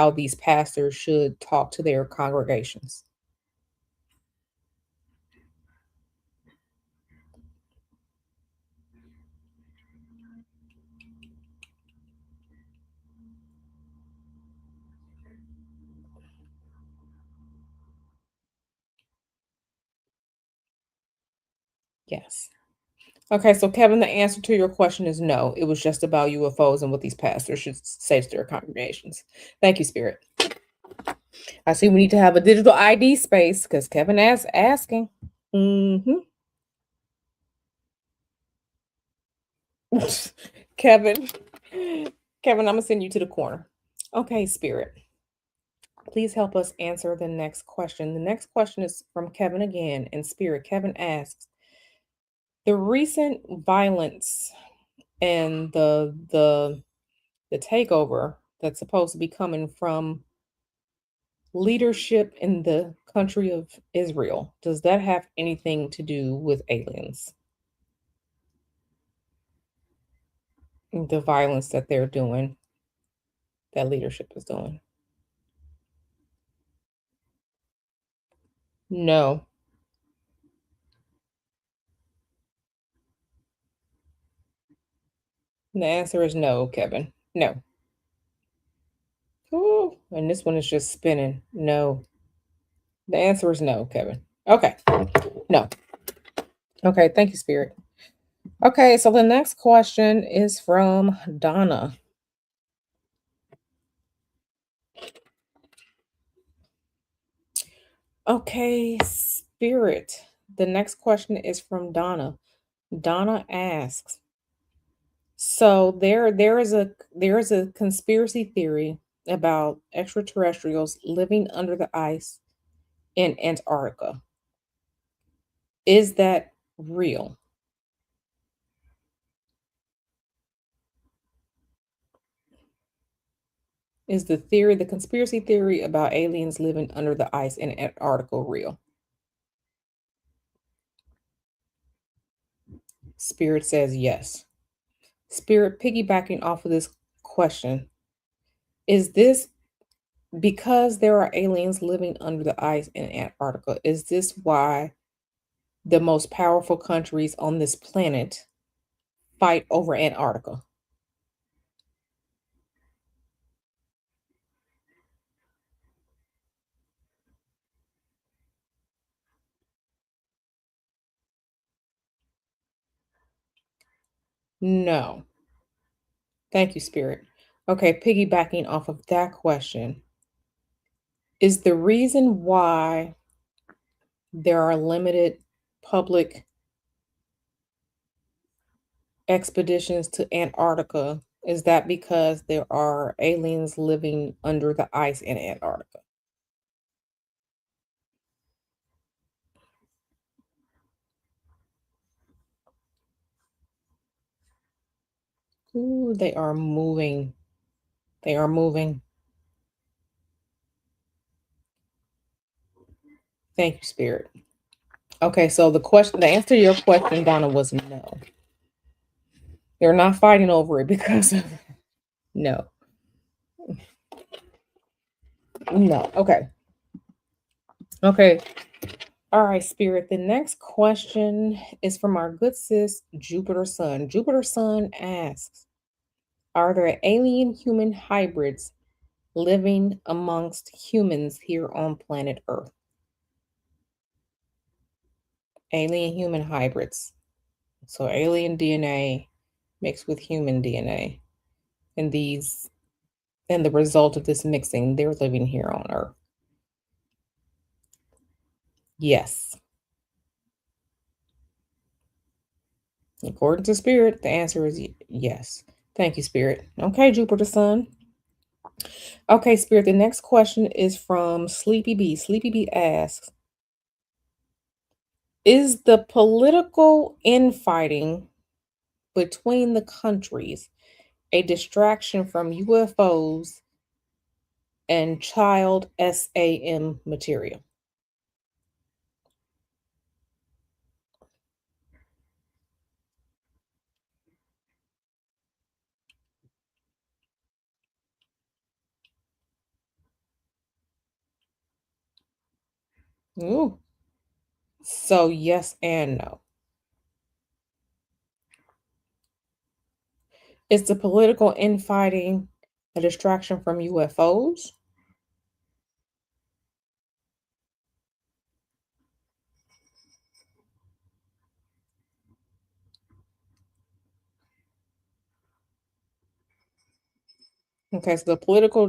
Speaker 1: these pastors should talk to their congregations. Yes. Okay, so Kevin, the answer to your question is no. It was just about UFOs and what these pastors should say to their congregations. Thank you, Spirit. I see we need to have a digital ID space because Kevin asked asking. Hmm. Kevin. Kevin, I'm gonna send you to the corner. Okay, Spirit, please help us answer the next question. The next question is from Kevin again. And Spirit, Kevin asks, the recent violence and the takeover that's supposed to be coming from leadership in the country of Israel, does that have anything to do with aliens? The violence that they're doing, that leadership is doing? No. The answer is no, Kevin. No. Ooh, and this one is just spinning. No. The answer is no, Kevin. Okay. No. Okay. Thank you, Spirit. Okay. So the next question is from Donna. Okay, Spirit. The next question is from Donna. Donna asks, so there is a conspiracy theory about extraterrestrials living under the ice in Antarctica. Is that real? Is the conspiracy theory about aliens living under the ice in Antarctica real? Spirit says yes. Spirit, piggybacking off of this question, is this because there are aliens living under the ice in Antarctica? Is this why the most powerful countries on this planet fight over Antarctica? No. Thank you, Spirit. Okay, piggybacking off of that question, is the reason why there are limited public expeditions to Antarctica, is that because there are aliens living under the ice in Antarctica? Ooh, they are moving. They are moving. Thank you, Spirit. Okay, so the answer to your question, Donna, was no. They're not fighting over it because of no. No. Okay. Okay. All right, Spirit. The next question is from our good sis, Jupiter Sun. Jupiter Sun asks, are there alien human hybrids living amongst humans here on planet Earth? Alien human hybrids. So alien DNA mixed with human DNA. And the result of this mixing, they're living here on Earth. Yes. According to Spirit, the answer is yes. Thank you, Spirit. Okay, Jupiter Sun. Okay, Spirit, the next question is from Sleepy B. Sleepy B asks, is the political infighting between the countries a distraction from UFOs and child SAM material? Ooh. So yes and no. Is the political infighting a distraction from UFOs? Okay, so the political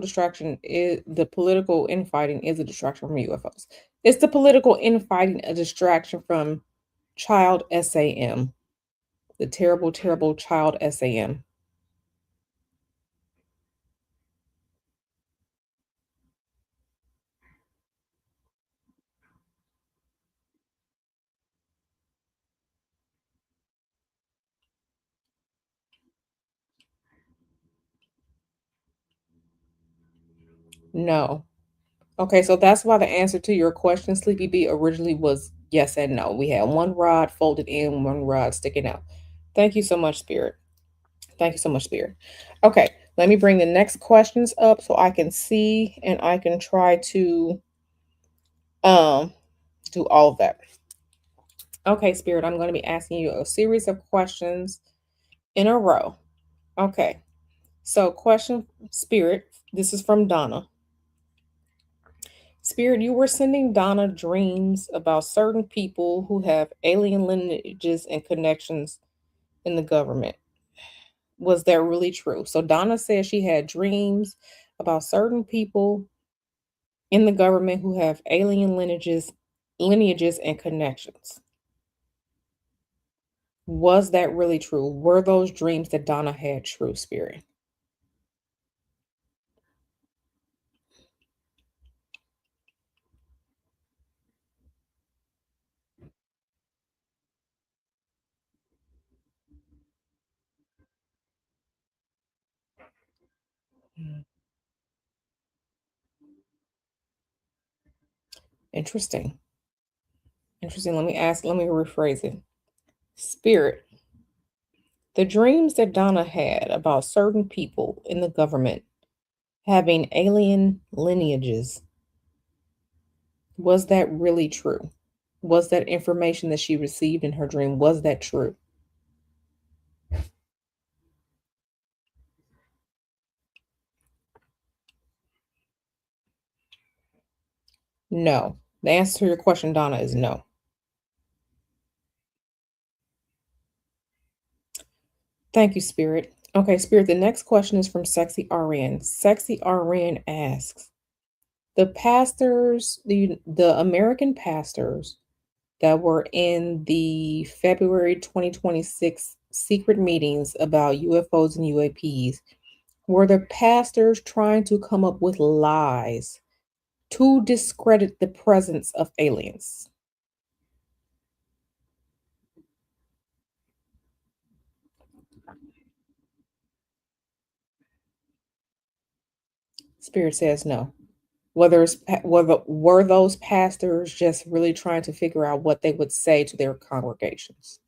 Speaker 1: infighting is a distraction from UFOs. Is the political infighting a distraction from child SAM? The terrible, terrible child SAM. No. Okay, so that's why the answer to your question, Sleepy B, originally was yes and no. We had one rod folded in, one rod sticking out. Thank you so much, Spirit. Thank you so much, Spirit. Okay, let me bring the next questions up so I can see and I can try to um do all of that. Okay, Spirit, I'm going to be asking you a series of questions in a row. Okay, so question, Spirit, this is from Donna. Spirit, you were sending Donna dreams about certain people who have alien lineages and connections in the government. Was that really true? So Donna said she had dreams about certain people in the government who have alien lineages and connections. Was that really true? Were those dreams that Donna had true, Spirit? Hmm. Interesting. Interesting. Let me rephrase it. Spirit, the dreams that Donna had about certain people in the government having alien lineages, was that really true? Was that information that she received in her dream, was that true? No. The answer to your question, Donna, is no. Thank you, Spirit. Okay, Spirit, the next question is from Sexy RN. Sexy RN asks, the American pastors that were in the February 2026 secret meetings about UFOs and UAPs, were the pastors trying to come up with lies to discredit the presence of aliens? Spirit says no. Whether were those pastors just really trying to figure out what they would say to their congregations?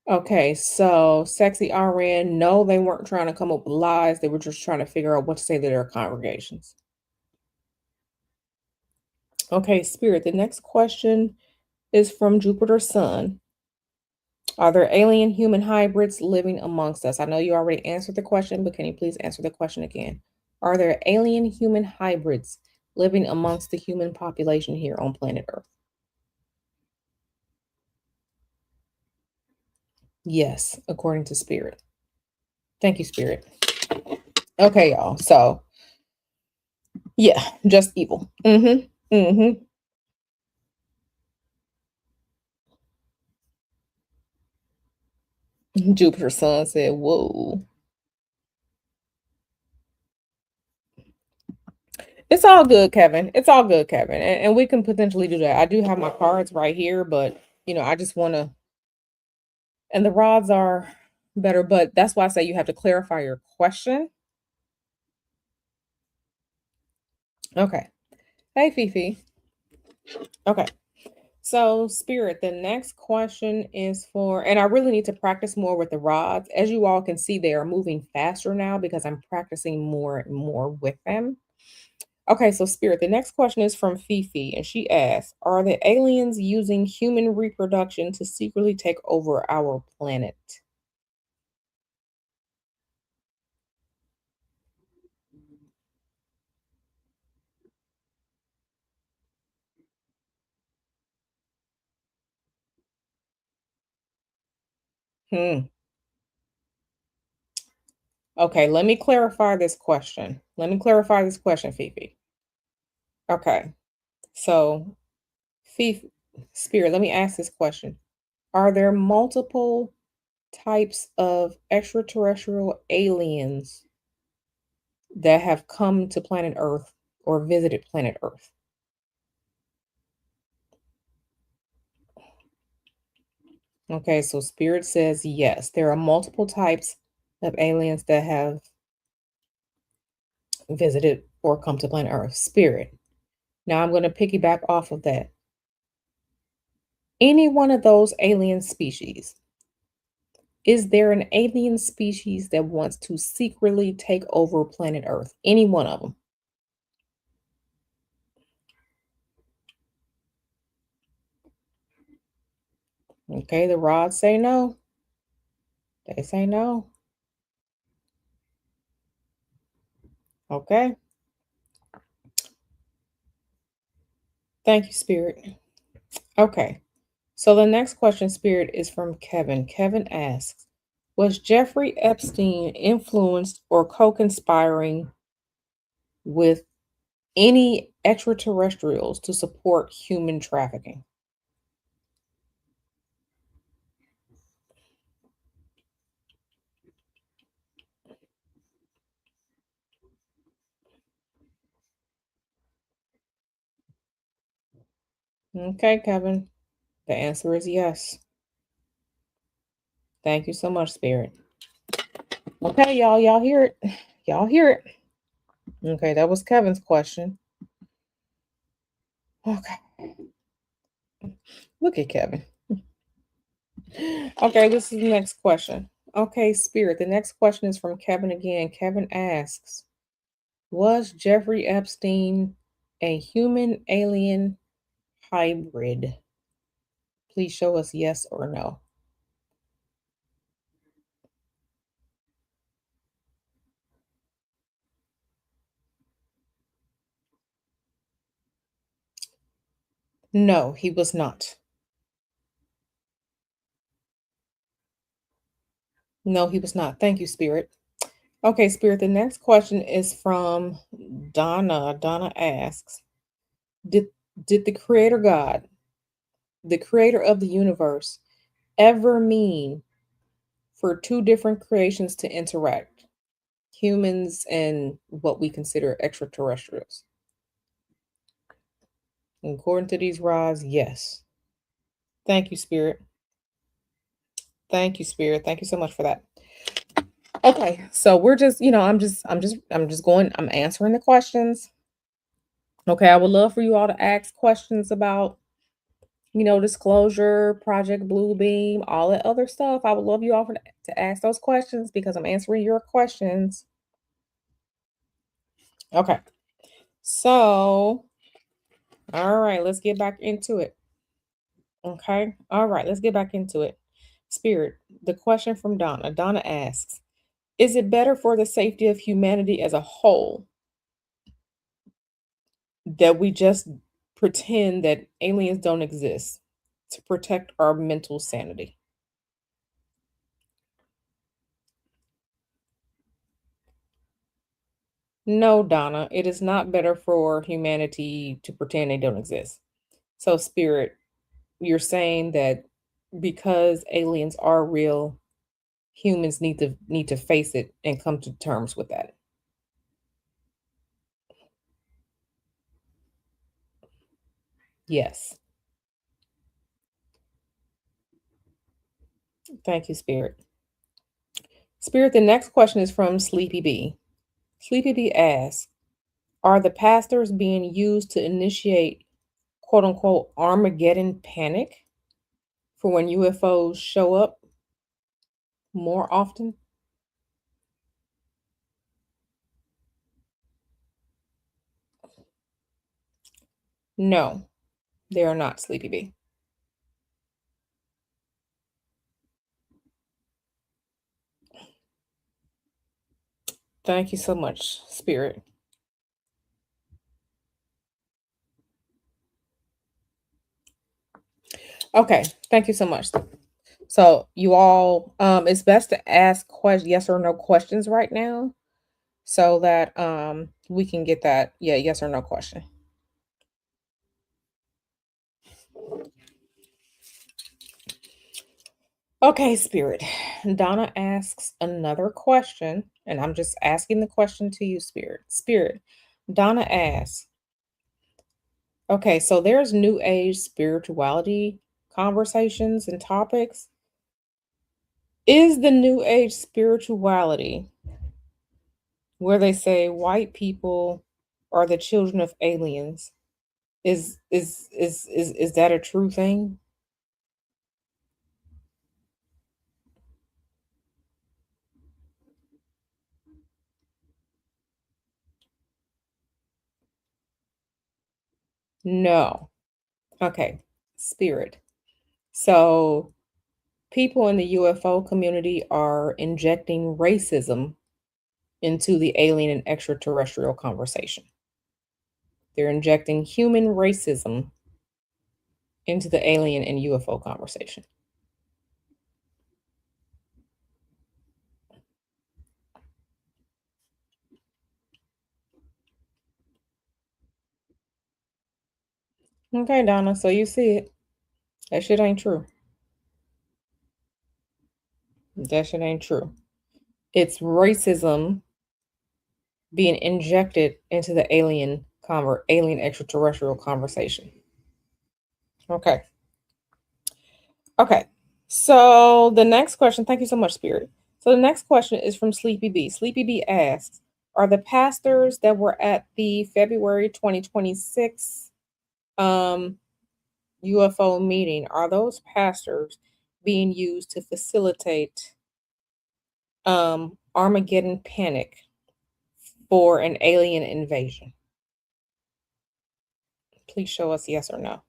Speaker 1: Okay, so Sexy RN, no, they weren't trying to come up with lies. They were just trying to figure out what to say to their congregations. Okay, Spirit, the next question is from Jupiter Sun. Are there alien human hybrids living amongst us? I know you already answered the question, but can you please answer the question again? Are there alien human hybrids living amongst the human population here on planet Earth? Yes, according to Spirit. Thank you, Spirit. Okay, y'all. So, yeah, just evil. Mm-hmm. Jupiter Sun said, whoa. It's all good, Kevin. It's all good, Kevin. And we can potentially do that. I do have my cards right here, but I just want to, and the rods are better, but that's why I say you have to clarify your question. Okay. Hey, Fifi. Okay. So, Spirit, the next question is for, and I really need to practice more with the rods. As you all can see, they are moving faster now because I'm practicing more and more with them. Okay, so Spirit, the next question is from Fifi, and she asks, are the aliens using human reproduction to secretly take over our planet? Hmm. Okay, let me clarify this question. Let me clarify this question, Fifi. Okay, so Fifi. Spirit, let me ask this question. Are there multiple types of extraterrestrial aliens that have come to planet Earth or visited planet Earth? Okay, so Spirit says yes. There are multiple types of aliens that have visited or come to planet Earth. Spirit. Now I'm going to piggyback off of that. Any one of those alien species, is there an alien species that wants to secretly take over planet Earth? Any one of them? Okay, the rods say no. They say no. Okay. Thank you, Spirit. Okay. So the next question, Spirit, is from Kevin. Kevin asks, was Jeffrey Epstein influenced or co-conspiring with any extraterrestrials to support human trafficking? Okay, Kevin. The answer is yes. Thank you so much, Spirit. Okay, y'all. Y'all hear it. Y'all hear it. Okay, that was Kevin's question. Okay. Look at Kevin. Okay, this is the next question. Okay, Spirit. The next question is from Kevin again. Kevin asks, was Jeffrey Epstein a human alien hybrid? Please show us yes or no. No, he was not. No, he was not. Thank you, Spirit. Okay, Spirit. The next question is from Donna. Donna asks, did did the creator God, the creator of the universe, ever mean for two different creations to interact? Humans and what we consider extraterrestrials. According to these rods, yes. Thank you, Spirit. Thank you, Spirit. Thank you so much for that. Okay, so we're just, I'm answering the questions. Okay, I would love for you all to ask questions about, disclosure, Project Bluebeam, all that other stuff. I would love you all to ask those questions because I'm answering your questions. Okay, so, all right, let's get back into it. Okay, all right, let's get back into it. Spirit, the question from Donna. Donna asks, is it better for the safety of humanity as a whole that we just pretend that aliens don't exist to protect our mental sanity? No, Donna, it is not better for humanity to pretend they don't exist. So, Spirit, you're saying that because aliens are real, humans need to face it and come to terms with that. Yes. Thank you, Spirit. Spirit, the next question is from Sleepy B. Sleepy B asks, are the pastors being used to initiate quote unquote Armageddon panic for when UFOs show up more often? No, they are not, Sleepy B. Thank you so much, Spirit. Okay, thank you so much. So you all, it's best to ask yes or no questions right now so that we can get that yes or no question. Okay, Spirit. Donna asks another question, and I'm just asking the question to you, Spirit. Spirit. Donna asks, okay, so there's new age spirituality conversations and topics. Is the new age spirituality where they say white people are the children of aliens? Is that a true thing? No. Okay. Spirit. So people in the UFO community are injecting racism into the alien and extraterrestrial conversation. They're injecting human racism into the alien and UFO conversation. Okay, Donna, so you see it. That shit ain't true. That shit ain't true. It's racism being injected into the alien extraterrestrial conversation. Okay. Okay. So the next question, thank you so much, Spirit. So the next question is from Sleepy B. Sleepy B asks, are the pastors that were at the February 2026 um, UFO meeting, are those pastors being used to facilitate Armageddon panic for an alien invasion? Please show us yes or no.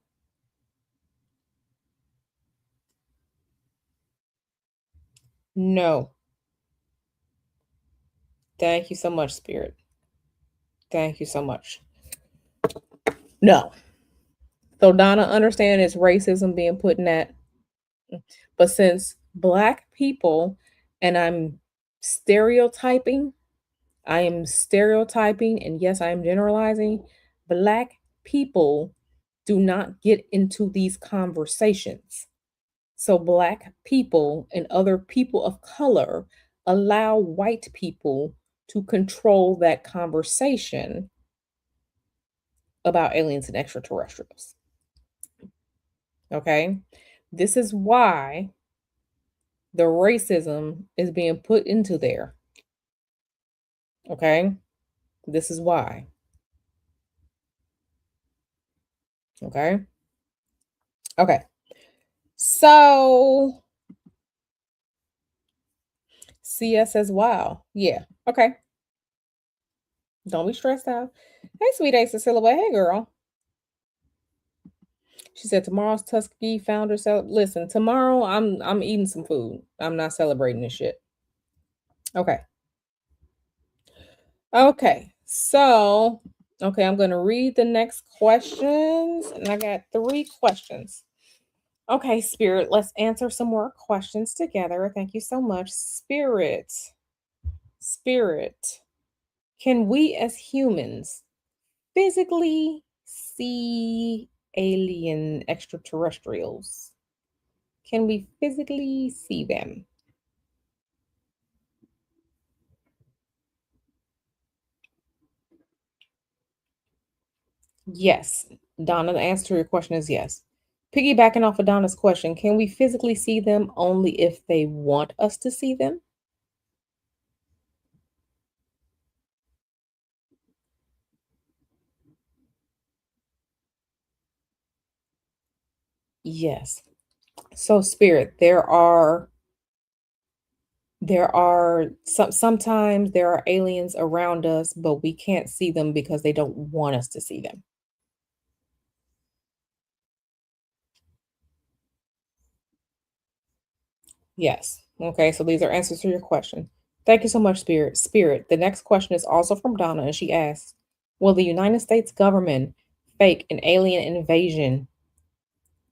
Speaker 1: No. Thank you so much, Spirit. Thank you so much. No. So Donna, understand it's racism being put in that. But since black people, and stereotyping, I am stereotyping, and yes, I am generalizing, black people do not get into these conversations. So black people and other people of color allow white people to control that conversation about aliens and extraterrestrials. Okay? This is why the racism is being put into there. Okay? This is why. Okay? Okay. So CS says, wow. Yeah. Okay. Don't be stressed out. Hey, sweet Ace Cecilia. Hey, girl. She said tomorrow's Tuskegee founder listen, tomorrow I'm eating some food. I'm not celebrating this shit. Okay. Okay. So, okay, I'm going to read the next questions, and I got 3 questions. Okay, Spirit, let's answer some more questions together. Thank you so much, Spirit. Spirit. Can we as humans physically see alien extraterrestrials? Can we physically see them? Yes. Donna, the answer to your question is yes. Piggybacking off of Donna's question, can we physically see them only if they want us to see them? Yes. So, Spirit, sometimes there are aliens around us, but we can't see them because they don't want us to see them. Yes. Okay, so these are answers to your question. Thank you so much, Spirit. Spirit, the next question is also from Donna, and she asks, will the United States government fake an alien invasion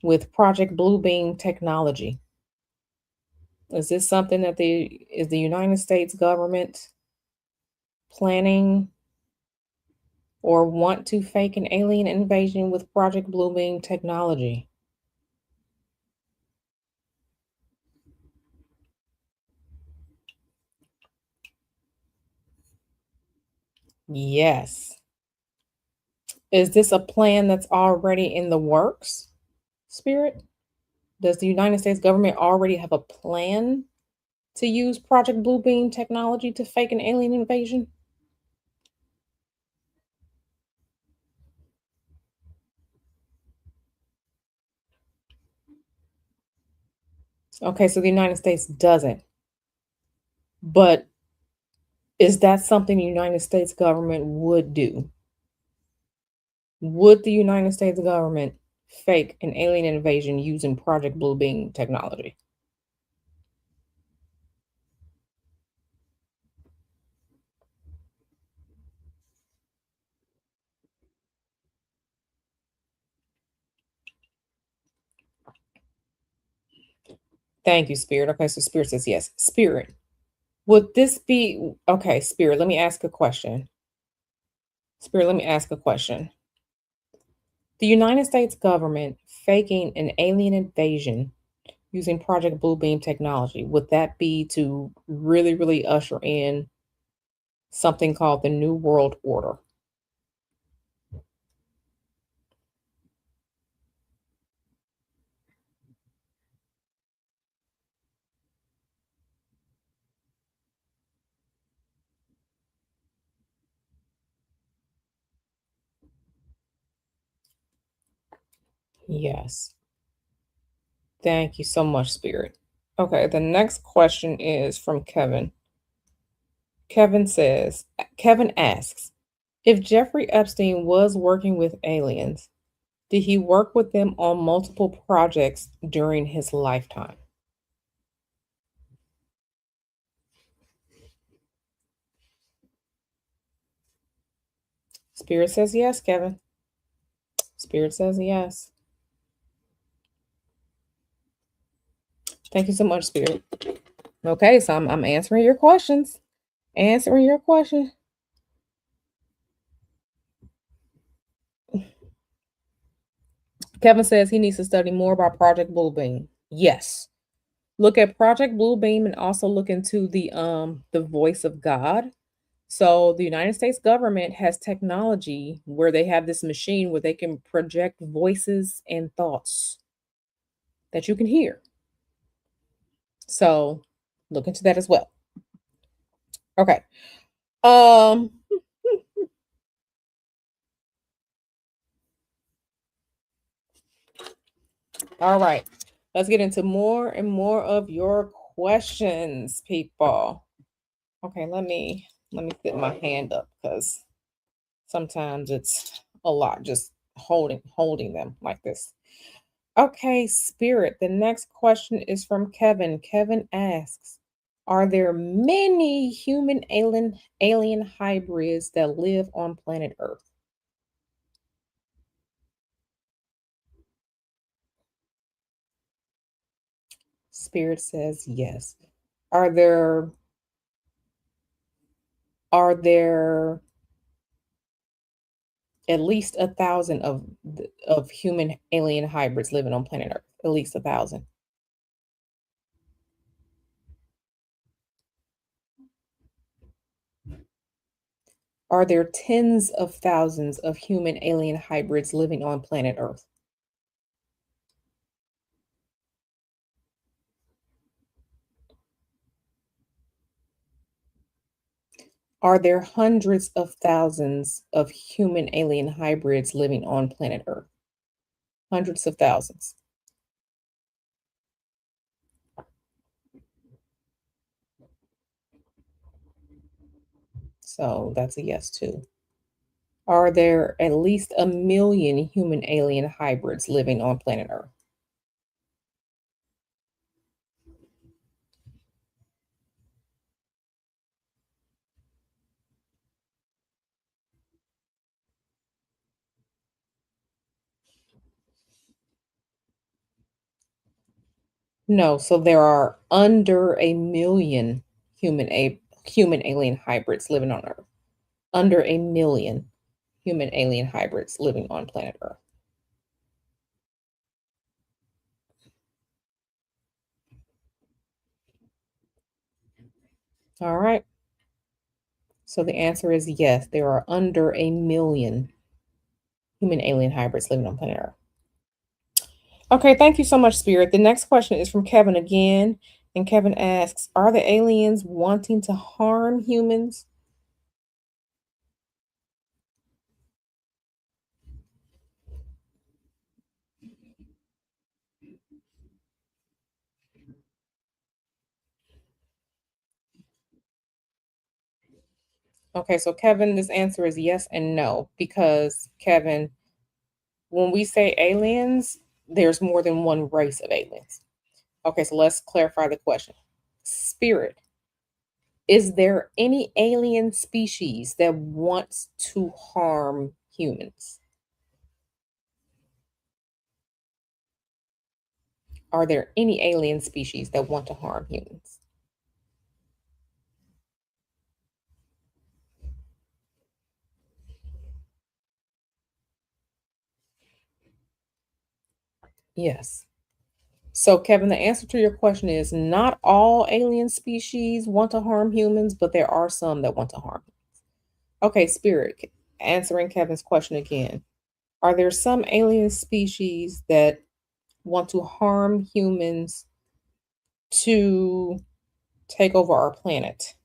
Speaker 1: with Project Bluebeam technology? Is this something that the United States government planning or want to fake an alien invasion with Project Bluebeam technology? Yes. Is this a plan that's already in the works, Spirit? Does the United States government already have a plan to use Project Bluebeam technology to fake an alien invasion? Okay, so the United States doesn't. But is that something the United States government would do? Would the United States government fake an alien invasion using Project Bluebeam technology? Thank you, Spirit. Okay, so Spirit says yes. Spirit, would this be okay? Spirit, let me ask a question. Spirit, let me ask a question. The United States government faking an alien invasion using Project Bluebeam technology, would that be to really, really usher in something called the New World Order? Yes. Thank you so much, Spirit. Okay, the next question is from Kevin. Kevin asks, if Jeffrey Epstein was working with aliens, did he work with them on multiple projects during his lifetime? Spirit says yes, Kevin. Spirit says yes. Thank you so much, Spirit. Okay, so I'm answering your questions. Answering your question. Kevin says he needs to study more about Project Bluebeam. Yes. Look at Project Bluebeam and also look into the voice of God. So the United States government has technology where they have this machine where they can project voices and thoughts that you can hear. So look into that as well. Okay. Um all right. Let's get into more and more of your questions, people. Okay, let me put my hand up because sometimes it's a lot just holding them like this. Okay, Spirit. The next question is from Kevin. Kevin asks, are there many human alien hybrids that live on planet Earth? Spirit says yes. Are there are there at least 1,000 of human alien hybrids living on planet Earth? At least 1,000. Are there tens of thousands of human alien hybrids living on planet Earth? Are there hundreds of thousands of human alien hybrids living on planet Earth? Hundreds of thousands. So that's a yes too. Are there at least 1 million human alien hybrids living on planet Earth? No, so there are under 1 million human alien hybrids living on Earth. Under 1 million human alien hybrids living on planet Earth. All right. So the answer is yes, there are under a million human alien hybrids living on planet Earth. Okay, thank you so much, Spirit. The next question is from Kevin again. And Kevin asks, are the aliens wanting to harm humans? Okay, so Kevin, this answer is yes and no, because Kevin, when we say aliens, there's more than one race of aliens. Okay, so let's clarify the question. Spirit, is there any alien species that wants to harm humans? Are there any alien species that want to harm humans? Yes. So, Kevin, the answer to your question is not all alien species want to harm humans, but there are some that want to harm. Okay, Spirit, answering Kevin's question again. Are there some alien species that want to harm humans to take over our planet?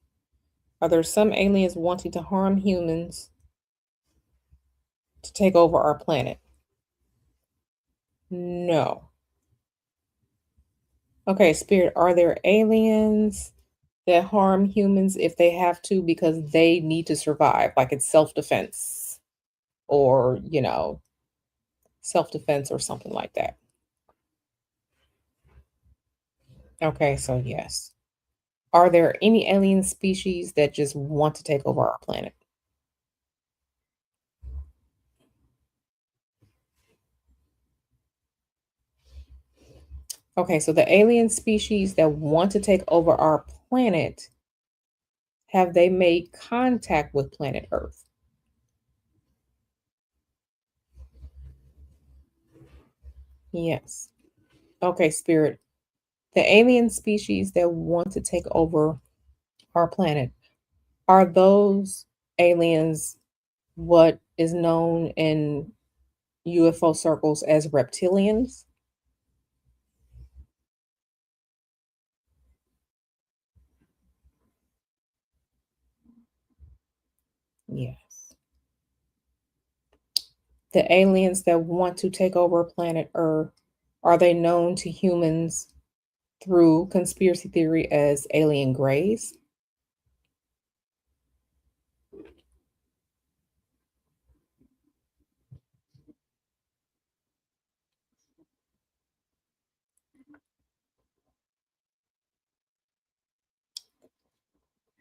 Speaker 1: Are there some aliens wanting to harm humans to take over our planet? No. Okay, Spirit, are there aliens that harm humans if they have to because they need to survive, like it's self-defense or, self-defense or something like that? Okay, so yes. Are there any alien species that just want to take over our planet? Okay, so the alien species that want to take over our planet, have they made contact with planet Earth? Yes. Okay, Spirit. The alien species that want to take over our planet, are those aliens what is known in UFO circles as reptilians? Yes. The aliens that want to take over planet Earth, are they known to humans through conspiracy theory as alien grays?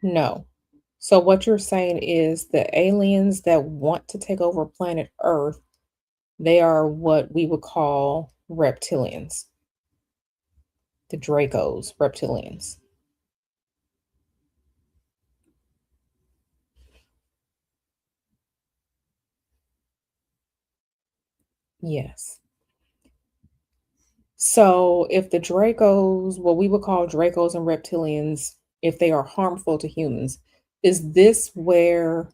Speaker 1: No. So what you're saying is the aliens that want to take over planet Earth, they are what we would call reptilians, the Dracos, reptilians. Yes. So if the Dracos, what we would call Dracos and reptilians, if they are harmful to humans, is this where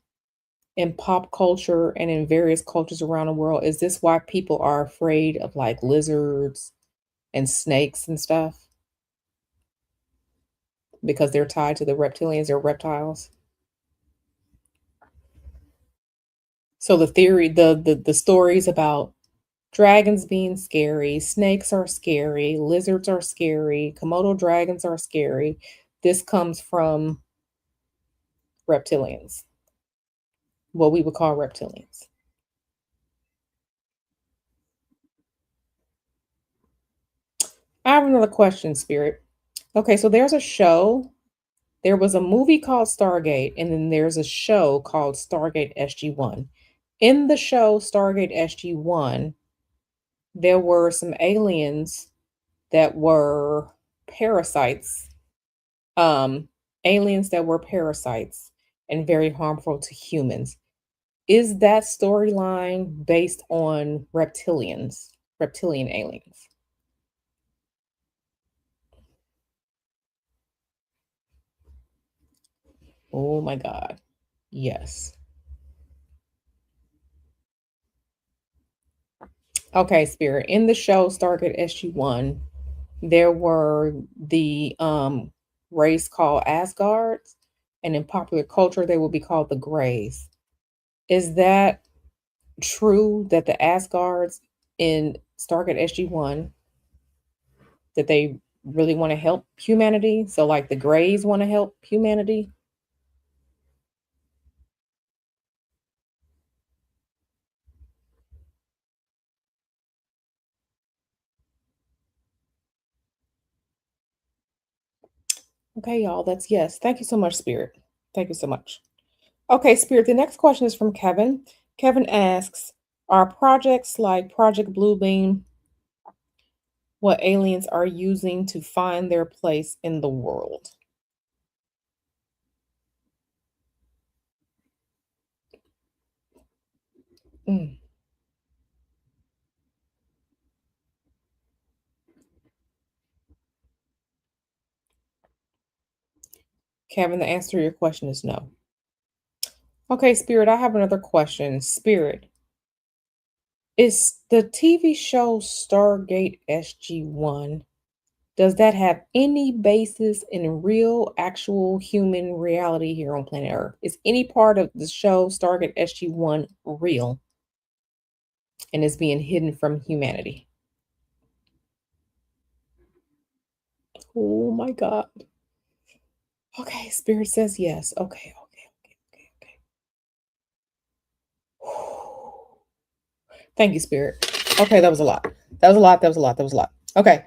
Speaker 1: in pop culture and in various cultures around the world, is this why people are afraid of like lizards and snakes and stuff? Because they're tied to the reptilians, they're reptiles. So the theory, the stories about dragons being scary, snakes are scary, lizards are scary, Komodo dragons are scary. This comes from reptilians, what we would call reptilians. I have another question, Spirit. Okay, so there's a show. There was a movie called Stargate, and then there's a show called Stargate SG-1. In the show Stargate SG-1, there were some aliens that were parasites, um, aliens that were parasites and very harmful to humans. Is that storyline based on reptilians, reptilian aliens? Oh my God. Yes. Okay, Spirit. In the show Stargate SG-1, there were the race called Asgards, and in popular culture they will be called the Greys. Is that true that the Asgards in Stargate SG-1 that they really want to help humanity? So like the Greys want to help humanity? Okay, y'all, that's yes. Thank you so much, Spirit. Thank you so much. Okay, Spirit, the next question is from Kevin. Kevin asks, are projects like Project Bluebeam what aliens are using to find their place in the world? Mm. Kevin, the answer to your question is no. Okay, Spirit, I have another question. Spirit, is the TV show Stargate SG-1, does that have any basis in real, actual human reality here on planet Earth? Is any part of the show Stargate SG-1 real and is being hidden from humanity? Oh my God. Okay, Spirit says yes. Okay, okay, okay, okay, okay. Thank you, Spirit. Okay, that was a lot. That was a lot. That was a lot. That was a lot. Okay.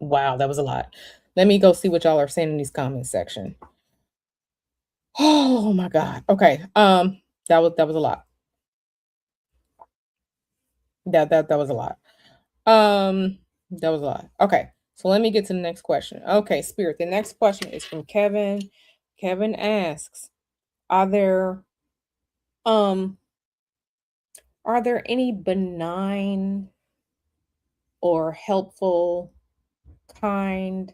Speaker 1: Wow, that was a lot. Let me go see what y'all are saying in these comments section. Oh my God. Okay. That was a lot. That was a lot. That was a lot. Okay. So let me get to the next question. Okay, Spirit. The next question is from Kevin. Kevin asks, are there um are there any benign or helpful, kind,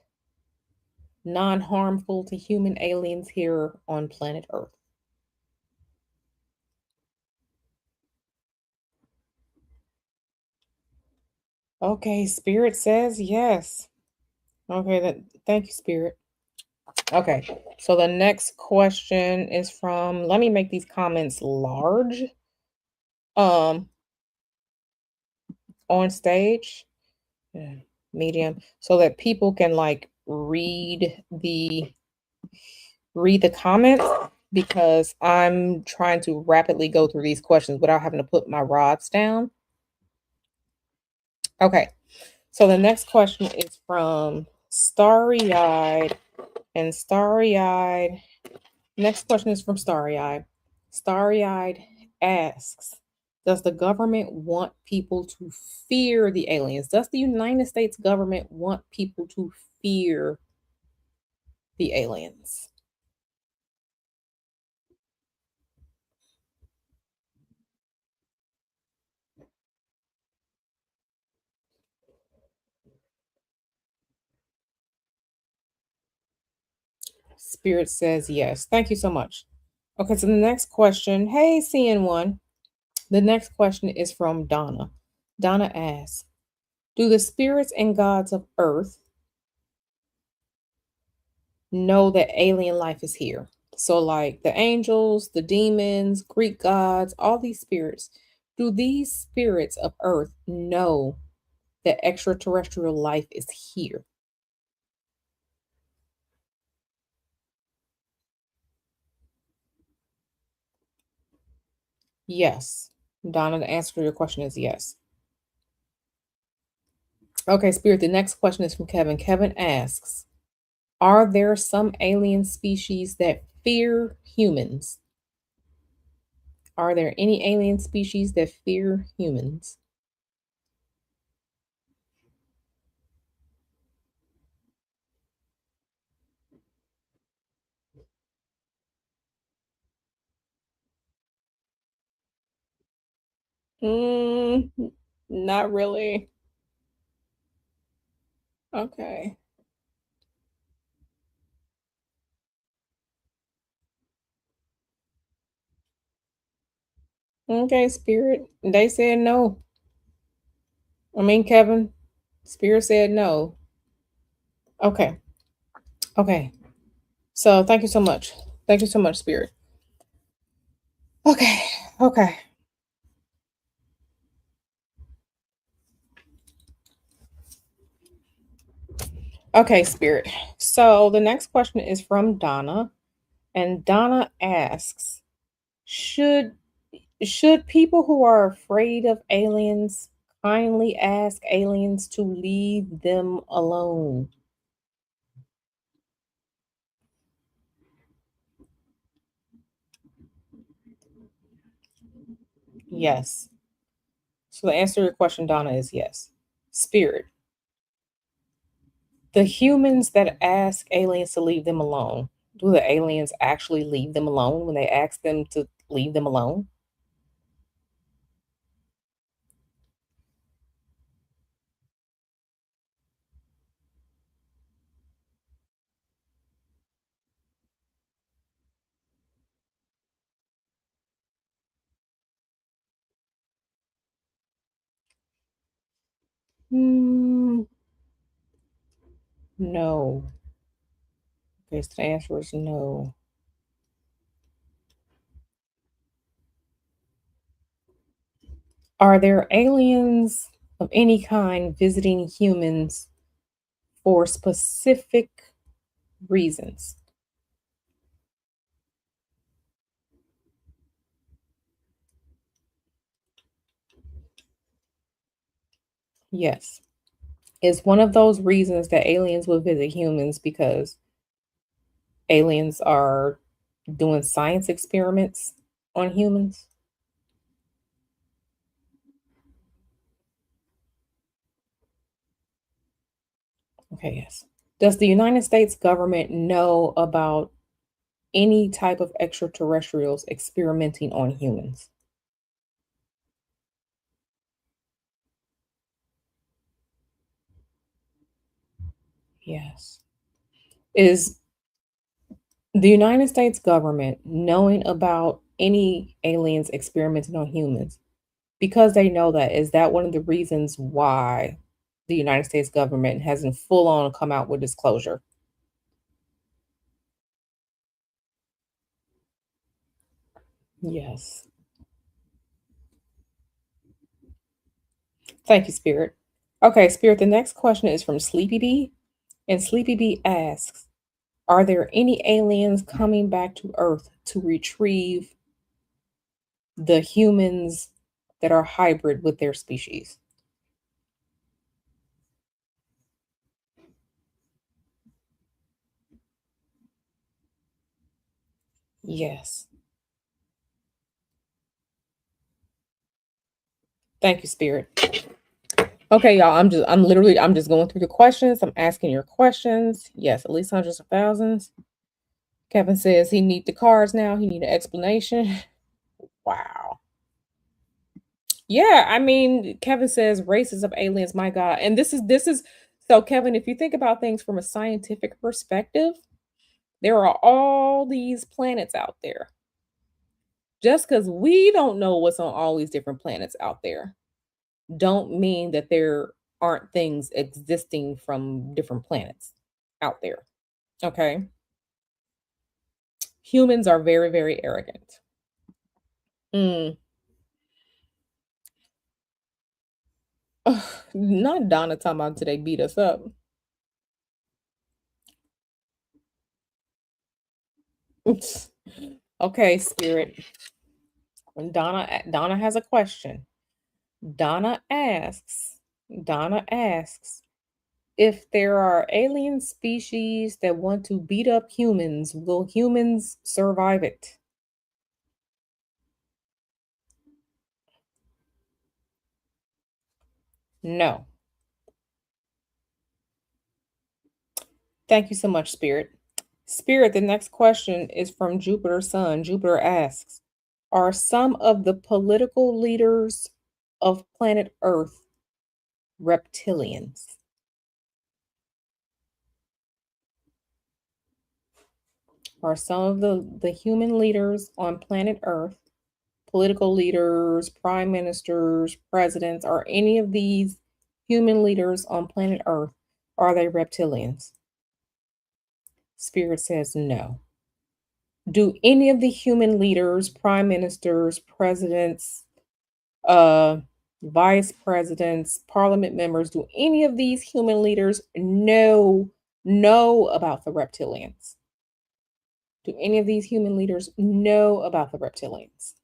Speaker 1: non-harmful to human aliens here on planet Earth? Okay, Spirit says yes. Okay, that thank you, Spirit. Okay, so the next question is from, let me make these comments large um on stage. Yeah, medium, so that people can like read the comments, because I'm trying to rapidly go through these questions without having to put my rods down. Okay, so the next question is from Starry Eyed, and Starry Eyed. Next question is from Starry Eyed. Starry Eyed asks, does the government want people to fear the aliens? Does the United States government want people to fear the aliens? Spirit says yes. Thank you so much. Okay, so the next question. Hey, CN1. The next question is from Donna. Donna asks, do the spirits and gods of Earth know that alien life is here? So, like the angels, the demons, Greek gods, all these spirits, do these spirits of Earth know that extraterrestrial life is here? Yes. Donna, the answer to your question is yes. Okay, Spirit, the next question is from Kevin. Kevin asks, are there some alien species that fear humans? Are there any alien species that fear humans? Mm, not really. Okay. Okay, Spirit. They said no. I mean, Kevin, Spirit said no. Okay. Okay. So thank you so much. Thank you so much, Spirit. Okay. Okay. Okay, Spirit. So the next question is from Donna, and Donna asks, should should people who are afraid of aliens kindly ask aliens to leave them alone? Yes. So the answer to your question, Donna, is yes. Spirit. The humans that ask aliens to leave them alone, do the aliens actually leave them alone when they ask them to leave them alone? Hmm, no. Okay, so the answer is no. Are there aliens of any kind visiting humans for specific reasons? Yes. Is one of those reasons that aliens will visit humans because aliens are doing science experiments on humans? Okay, yes. Does the United States government know about any type of extraterrestrials experimenting on humans? Yes. Is the United States government knowing about any aliens experimenting on humans? Because they know that, is that one of the reasons why the United States government hasn't full on come out with disclosure? Yes. Thank you, Spirit. Okay, Spirit, the next question is from Sleepy Bee. And Sleepy Bee asks, are there any aliens coming back to Earth to retrieve the humans that are hybrid with their species? Yes. Thank you, Spirit. Okay, y'all. I'm just going through the questions. I'm asking your questions. Yes, at least hundreds of thousands. Kevin says he need the cards now. He need an explanation. Wow. Yeah, I mean, Kevin says races of aliens, my God. And this is so Kevin, if you think about things from a scientific perspective, there are all these planets out there. Just because we don't know what's on all these different planets out there, don't mean that there aren't things existing from different planets out there. Okay. Humans are very, very arrogant. Mm. Ugh, not Donna talking about today beat us up. Okay, Spirit. Donna has a question. Donna asks, Donna asks, if there are alien species that want to beat up humans, will humans survive it? No. Thank you so much, Spirit. Spirit, the next question is from Jupiter's son. Jupiter asks, are some of the political leaders of planet Earth reptilians? Are some of the human leaders on planet Earth political leaders, prime ministers, presidents, are any of these human leaders on planet Earth, are they reptilians? Spirit says no. Do any of the human leaders, prime ministers, presidents, uh, vice presidents, parliament members, do any of these human leaders know about the reptilians? Do any of these human leaders know about the reptilians?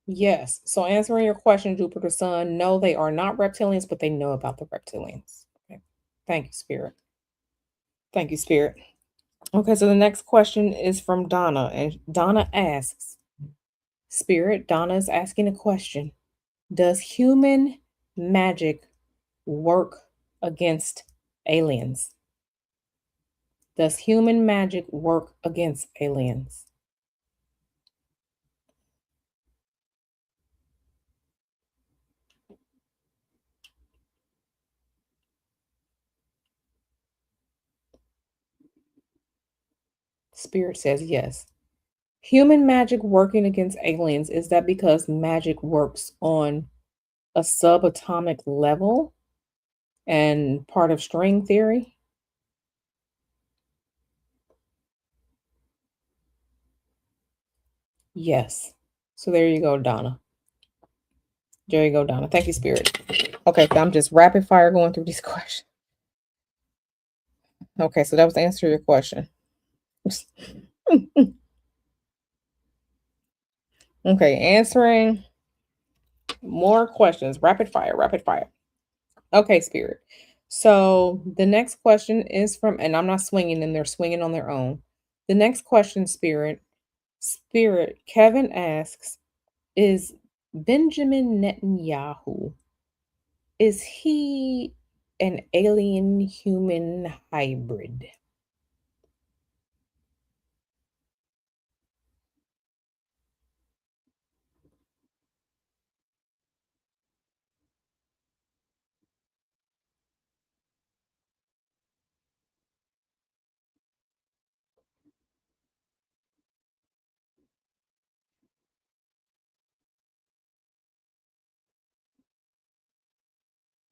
Speaker 1: Yes. So answering your question, Jupiter Sun, no, they are not reptilians, but they know about the reptilians. Okay. Thank you, Spirit. Thank you, Spirit. Okay, so the next question is from Donna, and Donna asks, Spirit, Donna is asking a question. Does human magic work against aliens? Does human magic work against aliens? Spirit says yes. Human magic working against aliens, is that because magic works on a subatomic level and part of string theory? Yes. So there you go, Donna. There you go, Donna. Thank you, Spirit. Okay, so I'm just rapid fire going through these questions. Okay, so that was the answer to your question. Okay, answering more questions. Rapid fire, rapid fire. Okay, Spirit. So the next question is from, and I'm not swinging them, they're swinging on their own. The next question, Spirit, Kevin asks, is Benjamin Netanyahu, is he an alien human hybrid?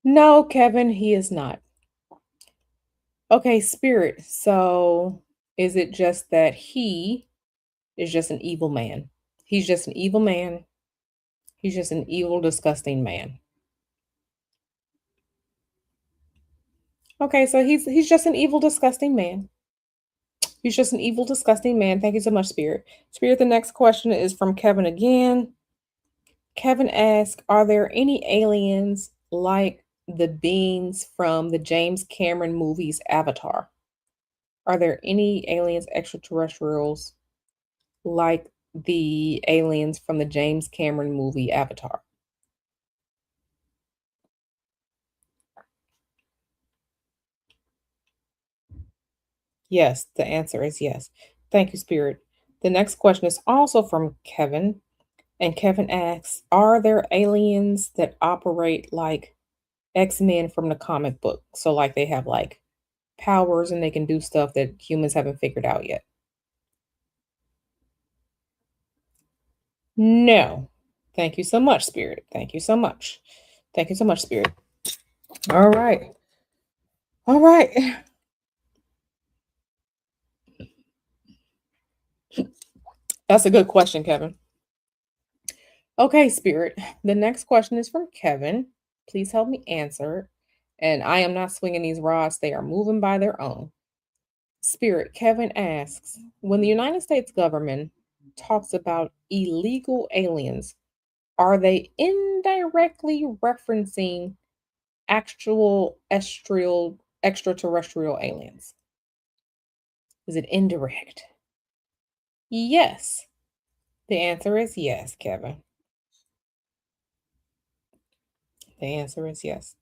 Speaker 1: No, Kevin, he is not. Okay, Spirit. So is it just that he is just an evil man? He's just an evil man. He's just an evil, disgusting man. Okay, so he's just an evil, disgusting man. He's just an evil, disgusting man. Thank you so much, Spirit. Spirit, the next question is from Kevin again. Kevin asks, are there any aliens like the beings from the James Cameron movies Avatar? Are there any aliens, extraterrestrials, like the aliens from the James Cameron movie Avatar? Yes, the answer is yes. Thank you, Spirit. The next question is also from Kevin. And Kevin asks, are there aliens that operate like X-Men from the comic book? So like they have like powers and they can do stuff that humans haven't figured out yet. No. Thank you so much, Spirit. Thank you so much. Thank you so much, Spirit. All right. All right. That's a good question, Kevin. Okay, Spirit. The next question is from Kevin. Please help me answer. And I am not swinging these rods, they are moving by their own. Spirit, Kevin asks, when the United States government talks about illegal aliens, are they indirectly referencing actual extraterrestrial aliens? Is it indirect? Yes. The answer is yes, Kevin. The answer is yes.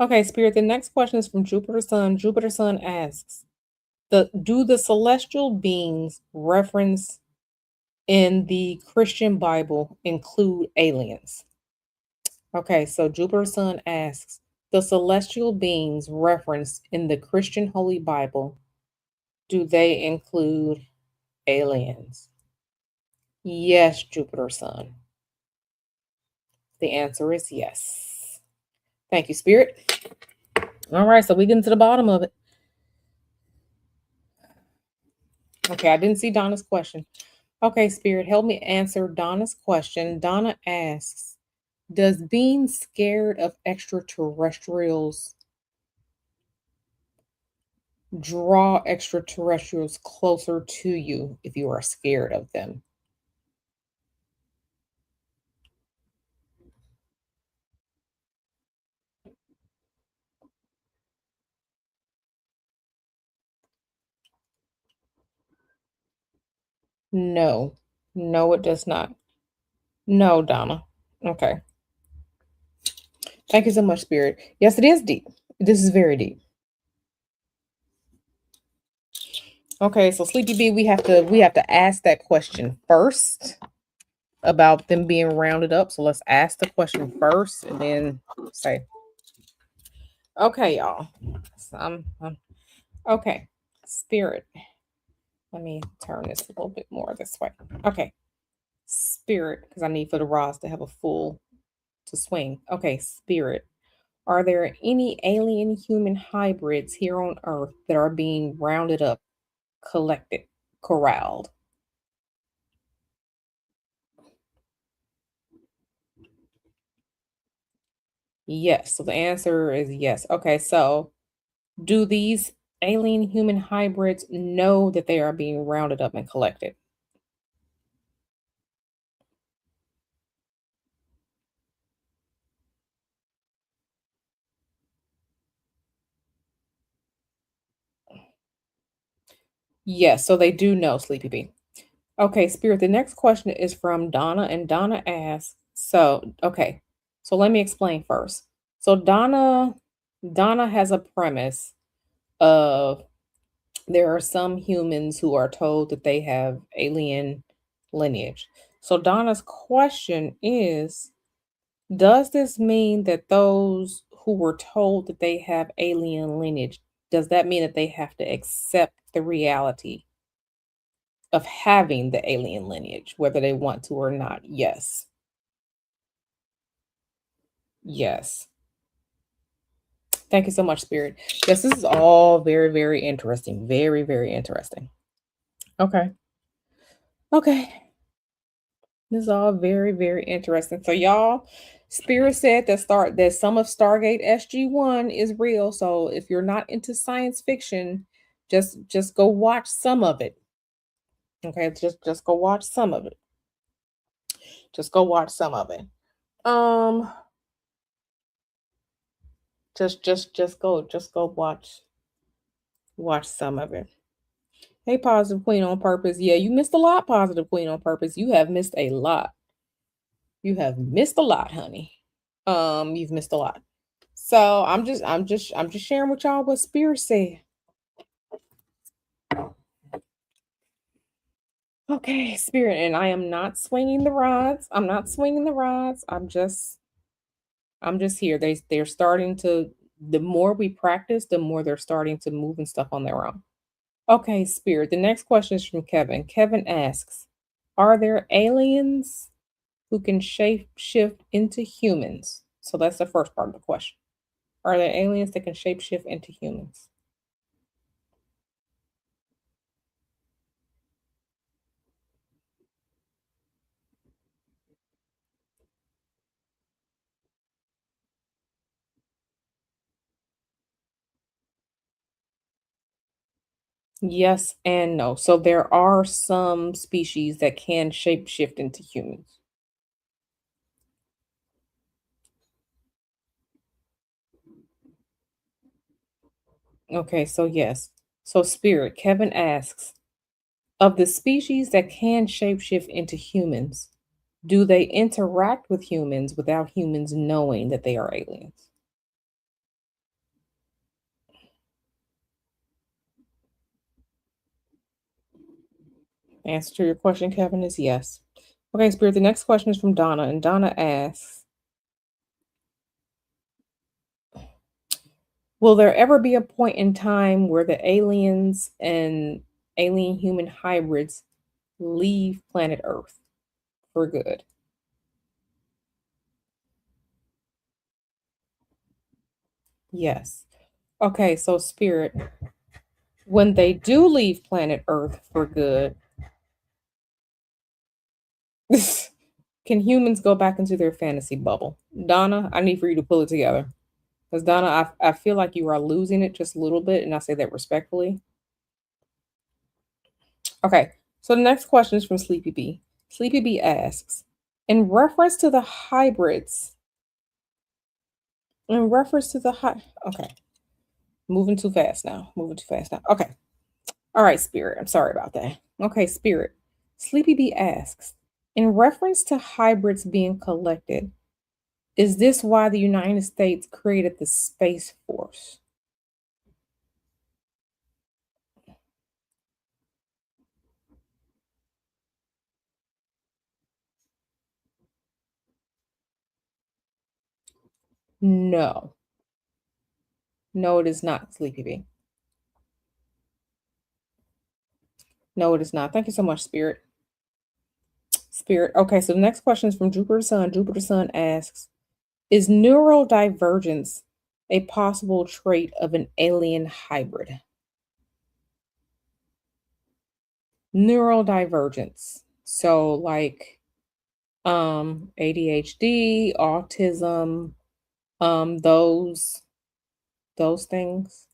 Speaker 1: Okay, Spirit, the next question is from Jupiter Sun. Jupiter Sun asks, do the celestial beings reference in the Christian Bible include aliens? Okay, so Jupiter Sun asks, The celestial beings referenced in the Christian Holy Bible, do they include aliens? Yes, Jupiter's son. The answer is yes. Thank you, Spirit. All right, so we get to the bottom of it. Okay, I didn't see Donna's question. Okay, Spirit, help me answer Donna's question. Donna asks, does being scared of extraterrestrials draw extraterrestrials closer to you if you are scared of them? No. No, it does not. No, Donna. Okay. Thank you so much, Spirit. Yes, it is deep. This is very deep. Okay, so Sleepy B, we have to ask that question first about them being rounded up. So let's ask the question first and then say, okay, y'all. So okay. Spirit. Let me turn this a little bit more this way. Okay. Spirit, because I need for the rods to have a full to swing. Okay, Spirit. Are there any alien human hybrids here on Earth that are being rounded up, collected, corralled? Yes. So the answer is yes. Okay, so do these alien human hybrids know that they are being rounded up and collected? Yes, so they do know, Sleepy Bee. Okay, Spirit, the next question is from Donna, and Donna asks, okay, so let me explain first. So Donna has a premise of there are some humans who are told that they have alien lineage. So Donna's question is, does this mean that those who were told that they have alien lineage, does that mean that they have to accept the reality of having the alien lineage, whether they want to or not? Yes. Yes. Thank you so much, Spirit. Yes, this is all very, very interesting. Very, very interesting. Okay. Okay. This is all very, very interesting. So y'all, Spirit said that some of Stargate SG-1 is real. So if you're not into science fiction, just go watch some of it. Okay, just go watch some of it. Just go watch some of it. Um, just go watch some of it. Hey, Positive Queen on Purpose. Yeah, you missed a lot, Positive Queen on Purpose. You have missed a lot. You have missed a lot, honey. You've missed a lot. So I'm just sharing with y'all what Spirit said. Okay, Spirit, and I am not swinging the rods. I'm not swinging the rods. I'm just here. They're starting to. The more we practice, the more they're starting to move and stuff on their own. Okay, Spirit. The next question is from Kevin. Kevin asks, "Are there aliens who can shape shift into humans?" So that's the first part of the question. Are there aliens that can shapeshift into humans? Yes and no. So there are some species that can shapeshift into humans. Okay, so yes. So Spirit, Kevin asks, of the species that can shapeshift into humans, do they interact with humans without humans knowing that they are aliens? Answer to your question, Kevin, is yes. Okay, Spirit, the next question is from Donna, and Donna asks, Will there ever be a point in time where the aliens and alien human hybrids leave planet Earth for good? Yes. Okay, so spirit, when they do leave planet Earth for good, can humans go back into their fantasy bubble? Donna, I need for you to pull it together. Because Donna, I feel like you are losing it just a little bit, and I say that respectfully. Okay, so the next question is from Sleepy B. Sleepy B asks, in reference to the hybrids, in reference to the okay, moving too fast now, moving too fast now. Okay, all right, Spirit, I'm sorry about that. Okay, Spirit. Sleepy B asks, in reference to hybrids being collected, is this why the United States created the Space Force? No, no, it is not, Sleepy B. No, it is not. Thank you so much, Spirit. Spirit. Okay, so the next question is from Jupiter Sun. Jupiter Sun asks, is neurodivergence a possible trait of an alien hybrid? Neurodivergence. So like ADHD, autism, those things.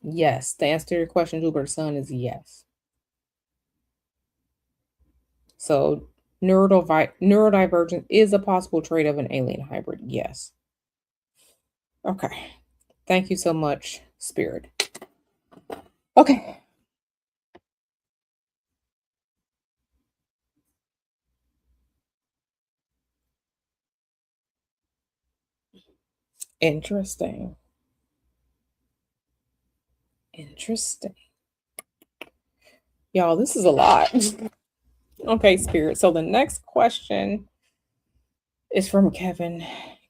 Speaker 1: Yes, the answer to your question, Jupiter Sun, is yes. So neurodivergence is a possible trait of an alien hybrid. Yes. Okay. Thank you so much, Spirit. Okay. Interesting. Interesting. Y'all, this is a lot. Okay, Spirit. So the next question is from Kevin.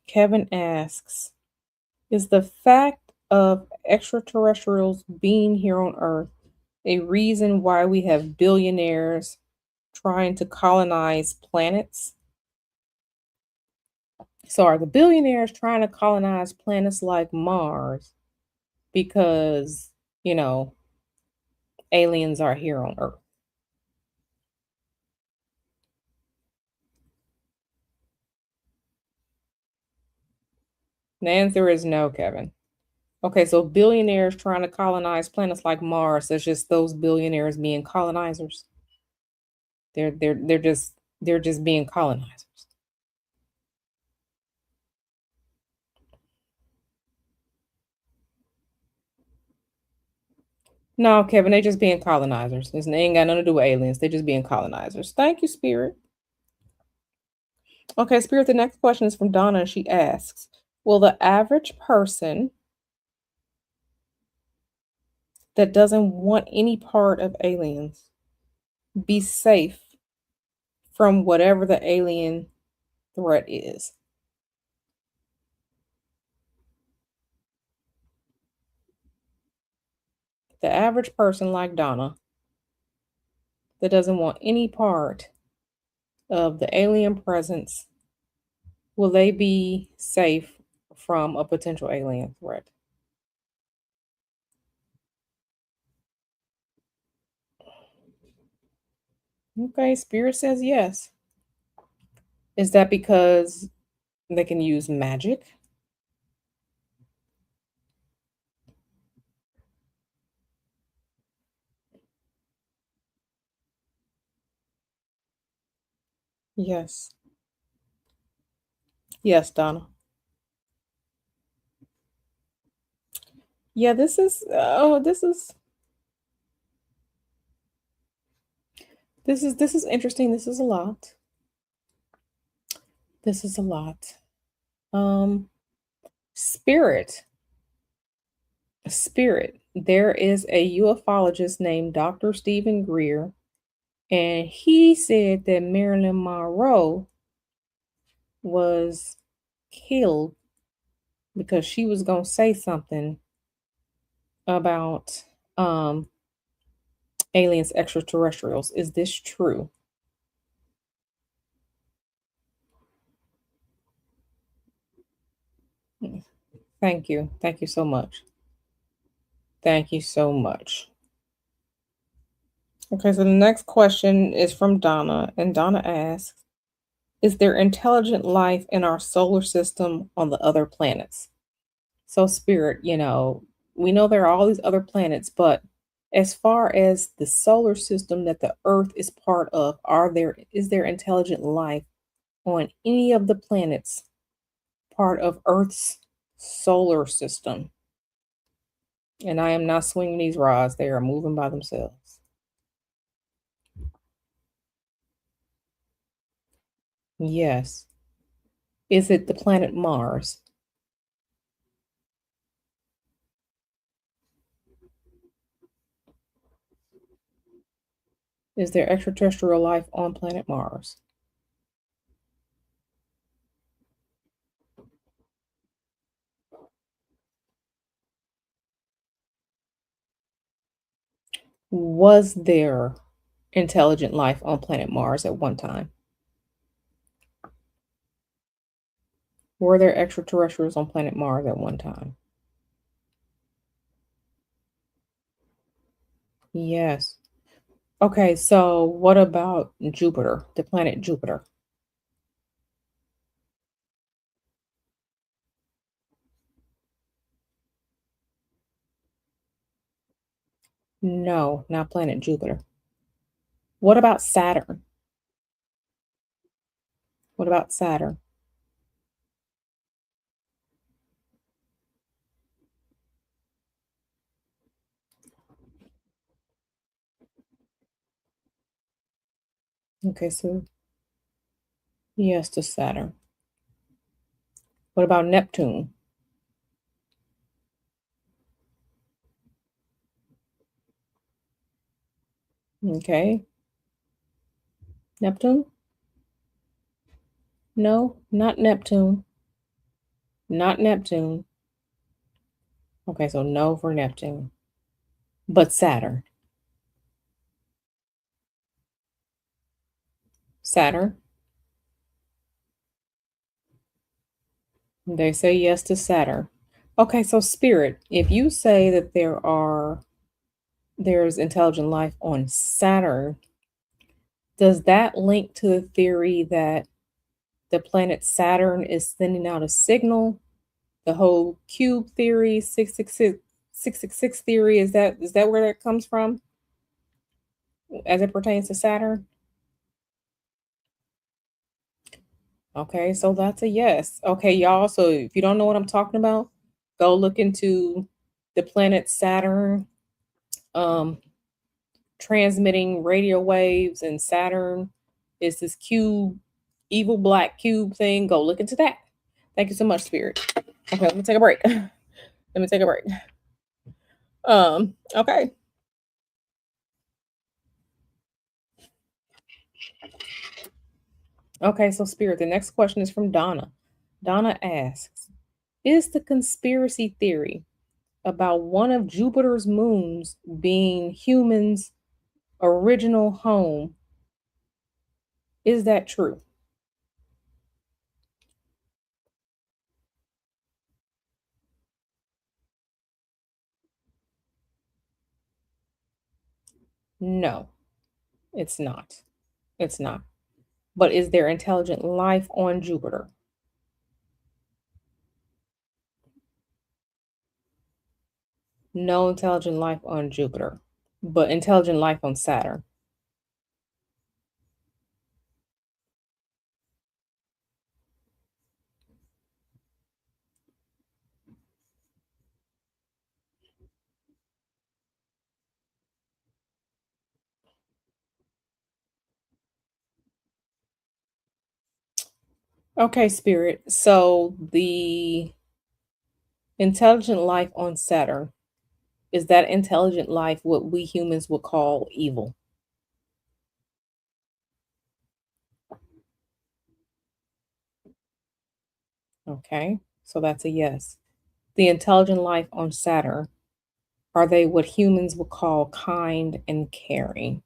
Speaker 1: Kevin asks, is the fact of extraterrestrials being here on Earth a reason why we have billionaires trying to colonize planets? So are the billionaires trying to colonize planets like Mars because, you know, aliens are here on Earth? The answer is no, Kevin. Okay, so billionaires trying to colonize planets like Mars, it's just those billionaires being colonizers. They're just being colonizers. No, Kevin, they just being colonizers. This ain't got nothing to do with aliens. They just being colonizers. Thank you, Spirit. Okay, Spirit, the next question is from Donna, and she asks, will the average person that doesn't want any part of aliens be safe from whatever the alien threat is? The average person like Donna that doesn't want any part of the alien presence, will they be safe from a potential alien threat? Okay, Spirit says yes. Is that because they can use magic? Yes. Yes, Donna. Yeah, this is interesting. This is a lot. This is a lot. Um Spirit. Spirit. There is a ufologist named Dr. Stephen Greer, and he said that Marilyn Monroe was killed because she was going to say something about um aliens, extraterrestrials. Is this true? Mm, thank you. Thank you so much. Thank you so much. Okay, so the next question is from Donna, and Donna asks, is there intelligent life in our solar system on the other planets? So, Spirit, we know there are all these other planets, but as far as the solar system that the Earth is part of, is there intelligent life on any of the planets part of Earth's solar system? And I am not swinging these rods; they are moving by themselves. Yes. Is it the planet Mars? Is there extraterrestrial life on planet Mars? Was there intelligent life on planet Mars at one time? Were there extraterrestrials on planet Mars at one time? Yes. Okay, so what about Jupiter, the planet Jupiter? No, not planet Jupiter. What about Saturn? What about Saturn? Okay, so yes to Saturn. What about Neptune? Okay, Neptune? No, not Neptune. Not Neptune. Okay, so no for Neptune. But Saturn. Saturn. They say yes to Saturn. Okay, so Spirit, if you say that there's intelligent life on Saturn, does that link to the theory that the planet Saturn is sending out a signal? The whole cube theory, 666 theory, is that where that comes from as it pertains to Saturn? Okay, so that's a yes. Okay, y'all. So if you don't know what I'm talking about, go look into the planet Saturn, um, transmitting radio waves, and Saturn is this cube, evil black cube thing. Go look into that. Thank you so much, Spirit. Okay, let me take a break. Let me take a break. Okay. Okay, so Spirit, the next question is from Donna. Donna asks, is the conspiracy theory about one of Jupiter's moons being humans' original home, is that true? No, it's not. It's not. But is there intelligent life on Jupiter? No intelligent life on Jupiter, but intelligent life on Saturn. Okay, Spirit. So the intelligent life on Saturn, is that intelligent life what we humans would call evil? Okay, so that's a yes. The intelligent life on Saturn, are they what humans would call kind and caring?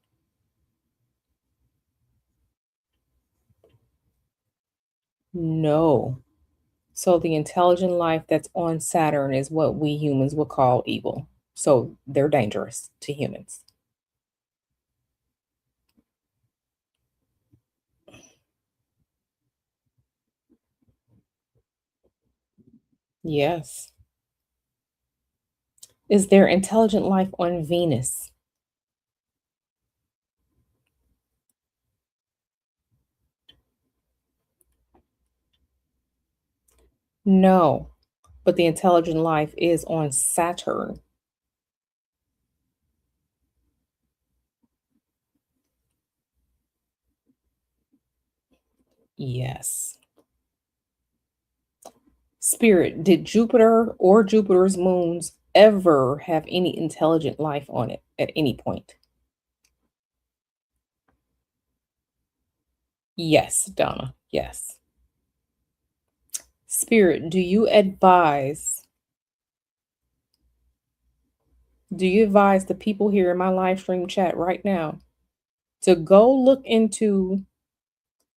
Speaker 1: No. So the intelligent life that's on Saturn is what we humans would call evil. So they're dangerous to humans. Yes. Is there intelligent life on Venus? No. But the intelligent life is on Saturn. Yes. Spirit, did Jupiter or Jupiter's moons ever have any intelligent life on it at any point? Yes, Donna. Yes. Spirit, do you advise the people here in my live stream chat right now to go look into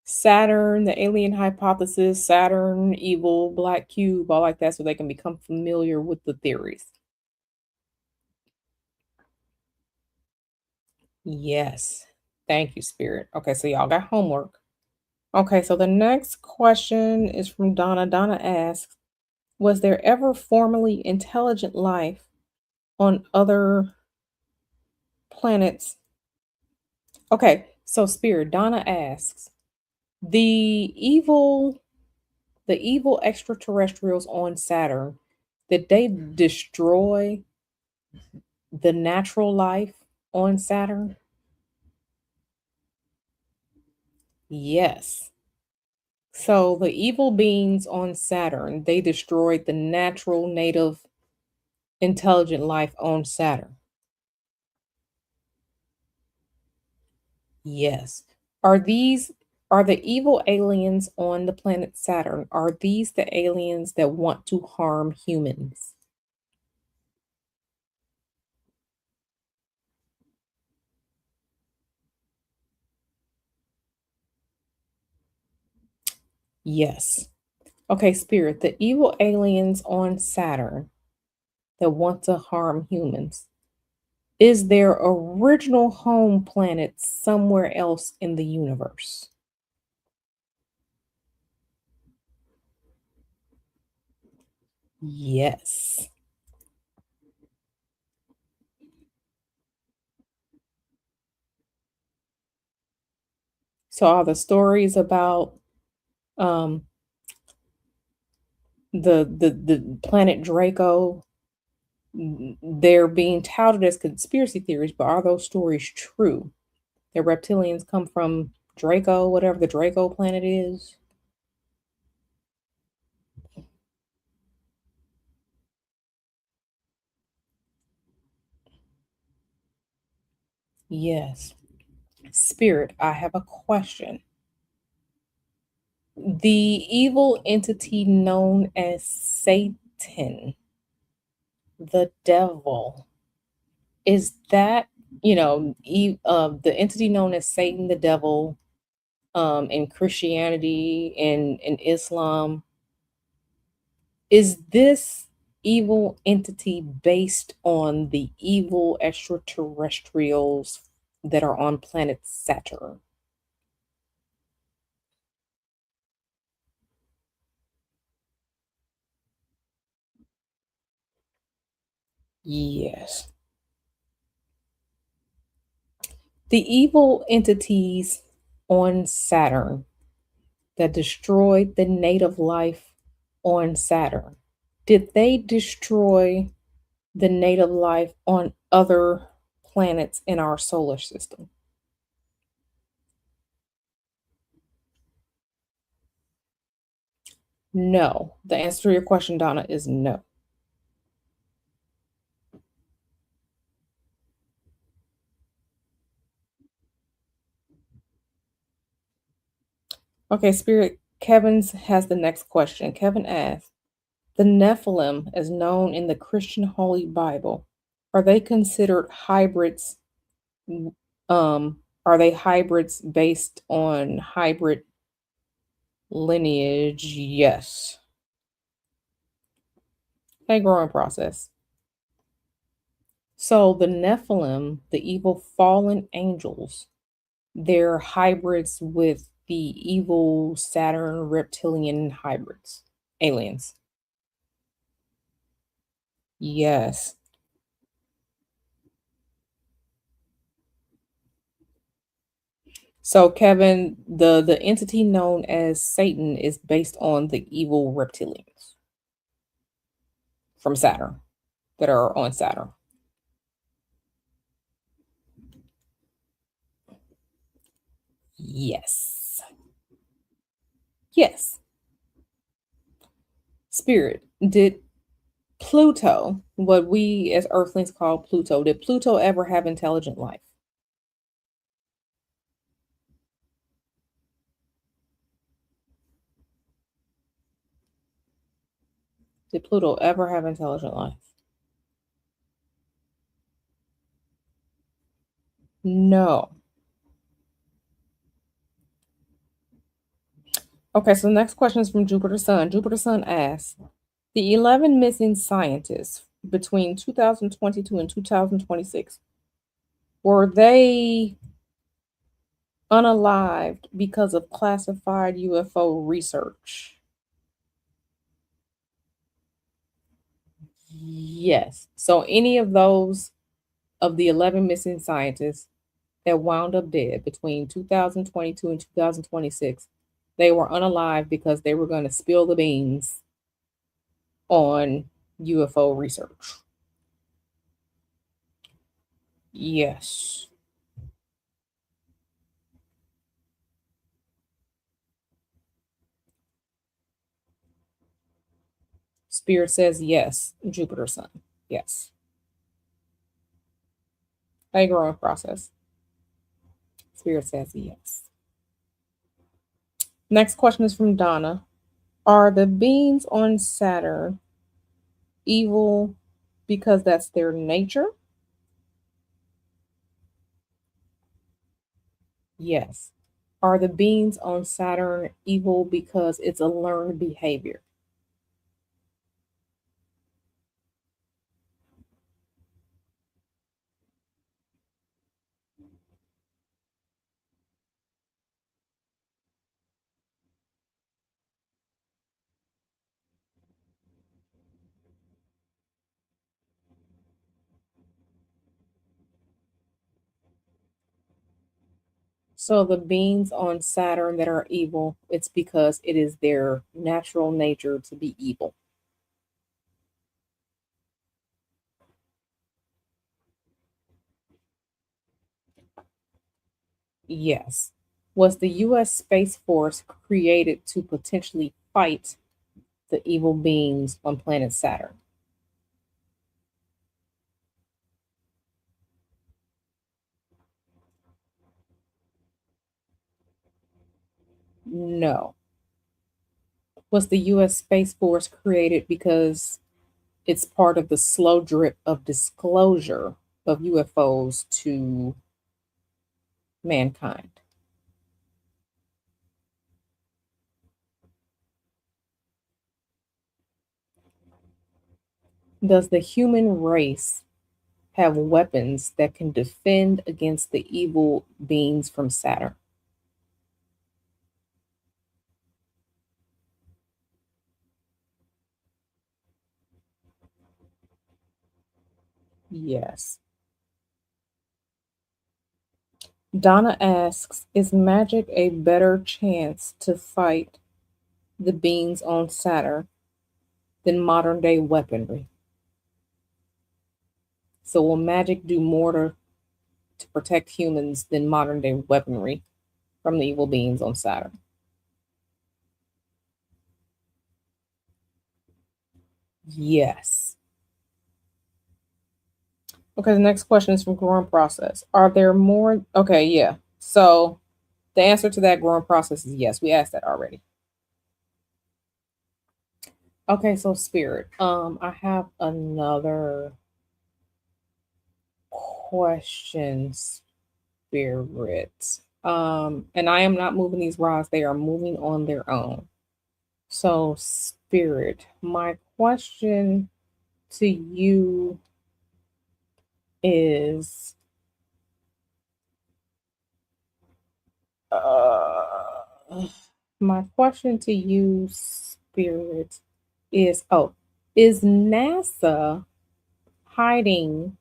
Speaker 1: Saturn, the alien hypothesis, Saturn, evil, black cube, all like that, so they can become familiar with the theories? Yes. Thank you, Spirit. Okay, so y'all got homework. Okay, so the next question is from Donna. Donna asks, was there ever formerly intelligent life on other planets? Okay, so Spirit, Donna asks, the evil the evil extraterrestrials on Saturn, did they destroy the natural life on Saturn? Yes. So the evil beings on Saturn, they destroyed the natural native intelligent life on Saturn. Yes. Are these are the evil aliens on the planet Saturn? Are these the aliens that want to harm humans? Yes. Okay, Spirit, the evil aliens on Saturn that want to harm humans, is their original home planet somewhere else in the universe? Yes. So are the stories about um the planet Draco, they're being touted as conspiracy theories, but are those stories true? That reptilians come from Draco, whatever the Draco planet is? Yes. Spirit, I have a question. The evil entity known as Satan, the devil, is that, the entity known as Satan, the devil, in Christianity and in Islam, is this evil entity based on the evil extraterrestrials that are on planet Saturn? Yes. The evil entities on Saturn that destroyed the native life on Saturn, did they destroy the native life on other planets in our solar system? No. The answer to your question, Donna, is no. Okay, Spirit, Kevin's has the next question. Kevin asks, The Nephilim, as known in the Christian Holy Bible, are they considered hybrids? w- are they hybrids based on hybrid lineage? Yes. A growing process. So the Nephilim, the evil fallen angels, they're hybrids with the evil Saturn reptilian hybrids, aliens. Yes. So Kevin, the entity known as Satan is based on the evil reptilians from Saturn that are on Saturn. Yes. Yes. Spirit, did Pluto, what we as Earthlings call Pluto, did Pluto ever have intelligent life? Did Pluto ever have intelligent life? No. Okay, so the next question is from Jupiter Sun. Jupiter Sun asks, the 11 missing scientists between 2022 and 2026, were they unalived because of classified UFO research? Yes. So any of those of the 11 missing scientists that wound up dead between 2022 and 2026, they were unalive because they were going to spill the beans on UFO research. Yes. Spirit says yes, Jupiter Sun. Yes. A growing process. Spirit says yes. Next question is from Donna. Are the beings on Saturn evil because that's their nature? Yes. Are the beings on Saturn evil because it's a learned behavior? So the beings on Saturn that are evil, it's because it is their natural nature to be evil. Yes. Was the US Space Force created to potentially fight the evil beings on planet Saturn? No. Was the US Space Force created because it's part of the slow drip of disclosure of UFOs to mankind? Does the human race have weapons that can defend against the evil beings from Saturn? Yes. Donna asks, is magic a better chance to fight the beings on Saturn than modern day weaponry? So will magic do more to protect humans than modern day weaponry from the evil beings on Saturn? Yes. Okay, the next question is from growing process. Are there more? Okay, yeah. So the answer to that growing process is yes. We asked that already. Okay, so spirit. I have another question, spirit. And I am not moving these rods, they are moving on their own. So, spirit, my question to you is uh my question to you, spirit, is NASA hiding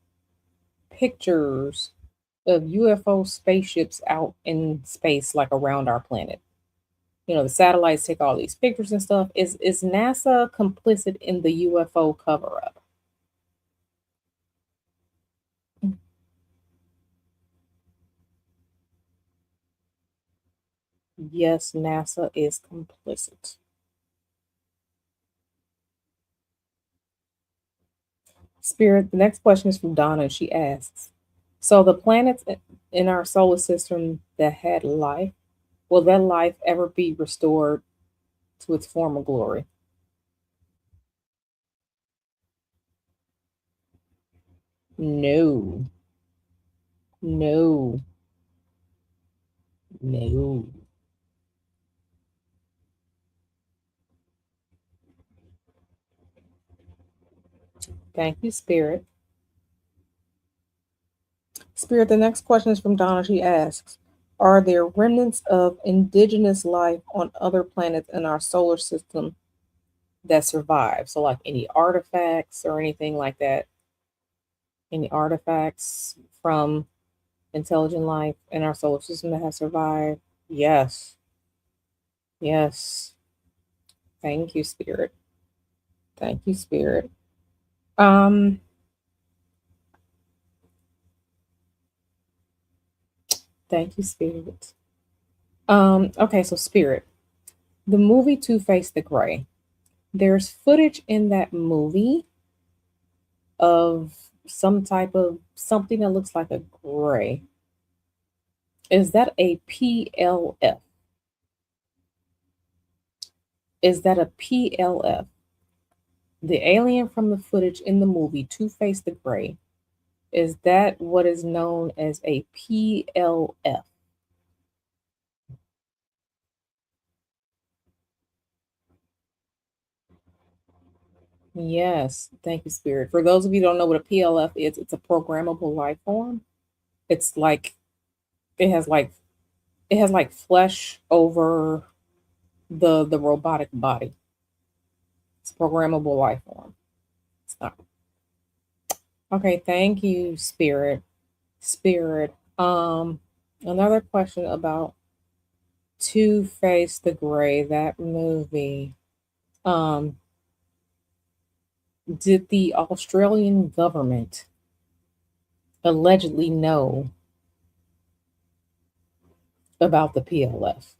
Speaker 1: pictures of UFO spaceships out in space, like around our planet? You know, the satellites take all these pictures and stuff. Is NASA complicit in the UFO cover up? Yes, NASA is complicit. Spirit, the next question is from Donna, and she asks, so the planets in our solar system that had life, will that life ever be restored to its former glory? No, no, no. Thank you, Spirit. Spirit, the next question is from Donna. She asks, are there remnants of indigenous life on other planets in our solar system that survive? So, like any artifacts or anything like that? Any artifacts from intelligent life in our solar system that have survived? Yes. Yes. Thank you, Spirit. Thank you, Spirit. Um, thank you, Spirit. Okay, so Spirit. The movie Two Face the Gray. There's footage in that movie of some type of something that looks like a gray. Is that a PLF? Is that a PLF? The alien from the footage in the movie Two Face the Gray. Is that what is known as a PLF? Yes, thank you, Spirit. For those of you who don't know what a PLF is, it's a programmable life form. It's like it has like it has like flesh over the robotic body. It's a programmable life form. It's not okay. Thank you, Spirit. Spirit. Another question about Two Face the Gray, that movie. Um, did the Australian government allegedly know about the PLF?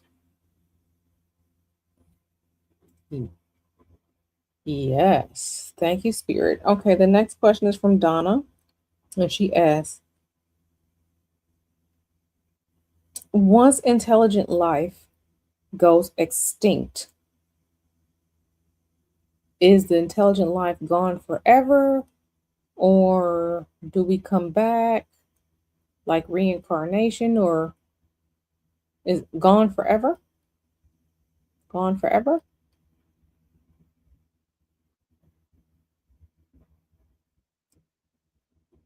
Speaker 1: Yes. Thank you, Spirit. Okay, the next question is from Donna, and she asks, once intelligent life goes extinct, is the intelligent life gone forever, or do we come back like reincarnation, or is gone forever? Gone forever?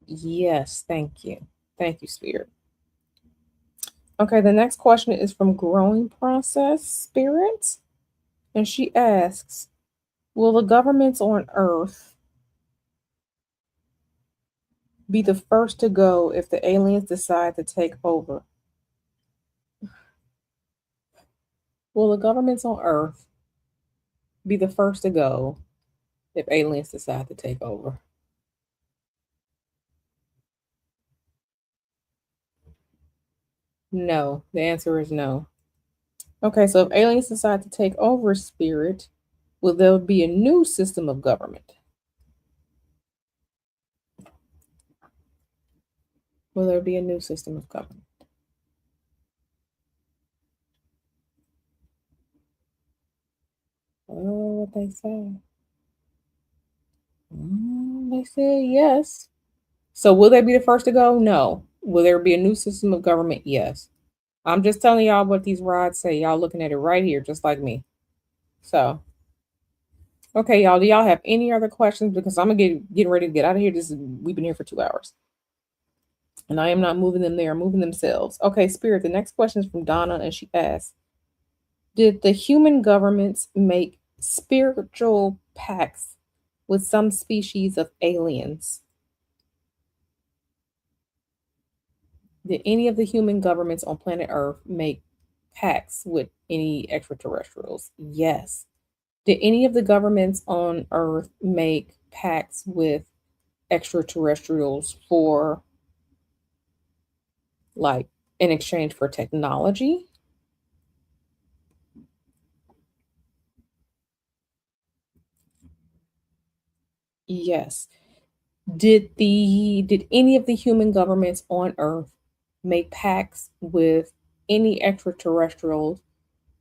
Speaker 1: Yes, thank you. Thank you, Spirit. Okay, the next question is from Growing Process Spirit, and she asks, will the governments on Earth be the first to go if the aliens decide to take over? Will the governments on Earth be the first to go if aliens decide to take over? No, the answer is no. Okay, so if aliens decide to take over, Spirit, will there be a new system of government? Will there be a new system of government? Oh, what they say. They said yes. So will they be the first to go? No. Will there be a new system of government? Yes. I'm just telling y'all what these rods say. Y'all looking at it right here, just like me. So, okay, y'all. Do y'all have any other questions? Because I'm gonna getting ready to get out of here. We've been here for 2 hours, and I am not moving them. They are moving themselves. Okay, Spirit. The next question is from Donna, and she asks, "Did the human governments make spiritual pacts with some species of aliens? Did any of the human governments on planet Earth make pacts with any extraterrestrials?" Yes. Did any of the governments on Earth make pacts with extraterrestrials for, like, in exchange for technology? Yes. Did any of the human governments on Earth make pacts with any extraterrestrials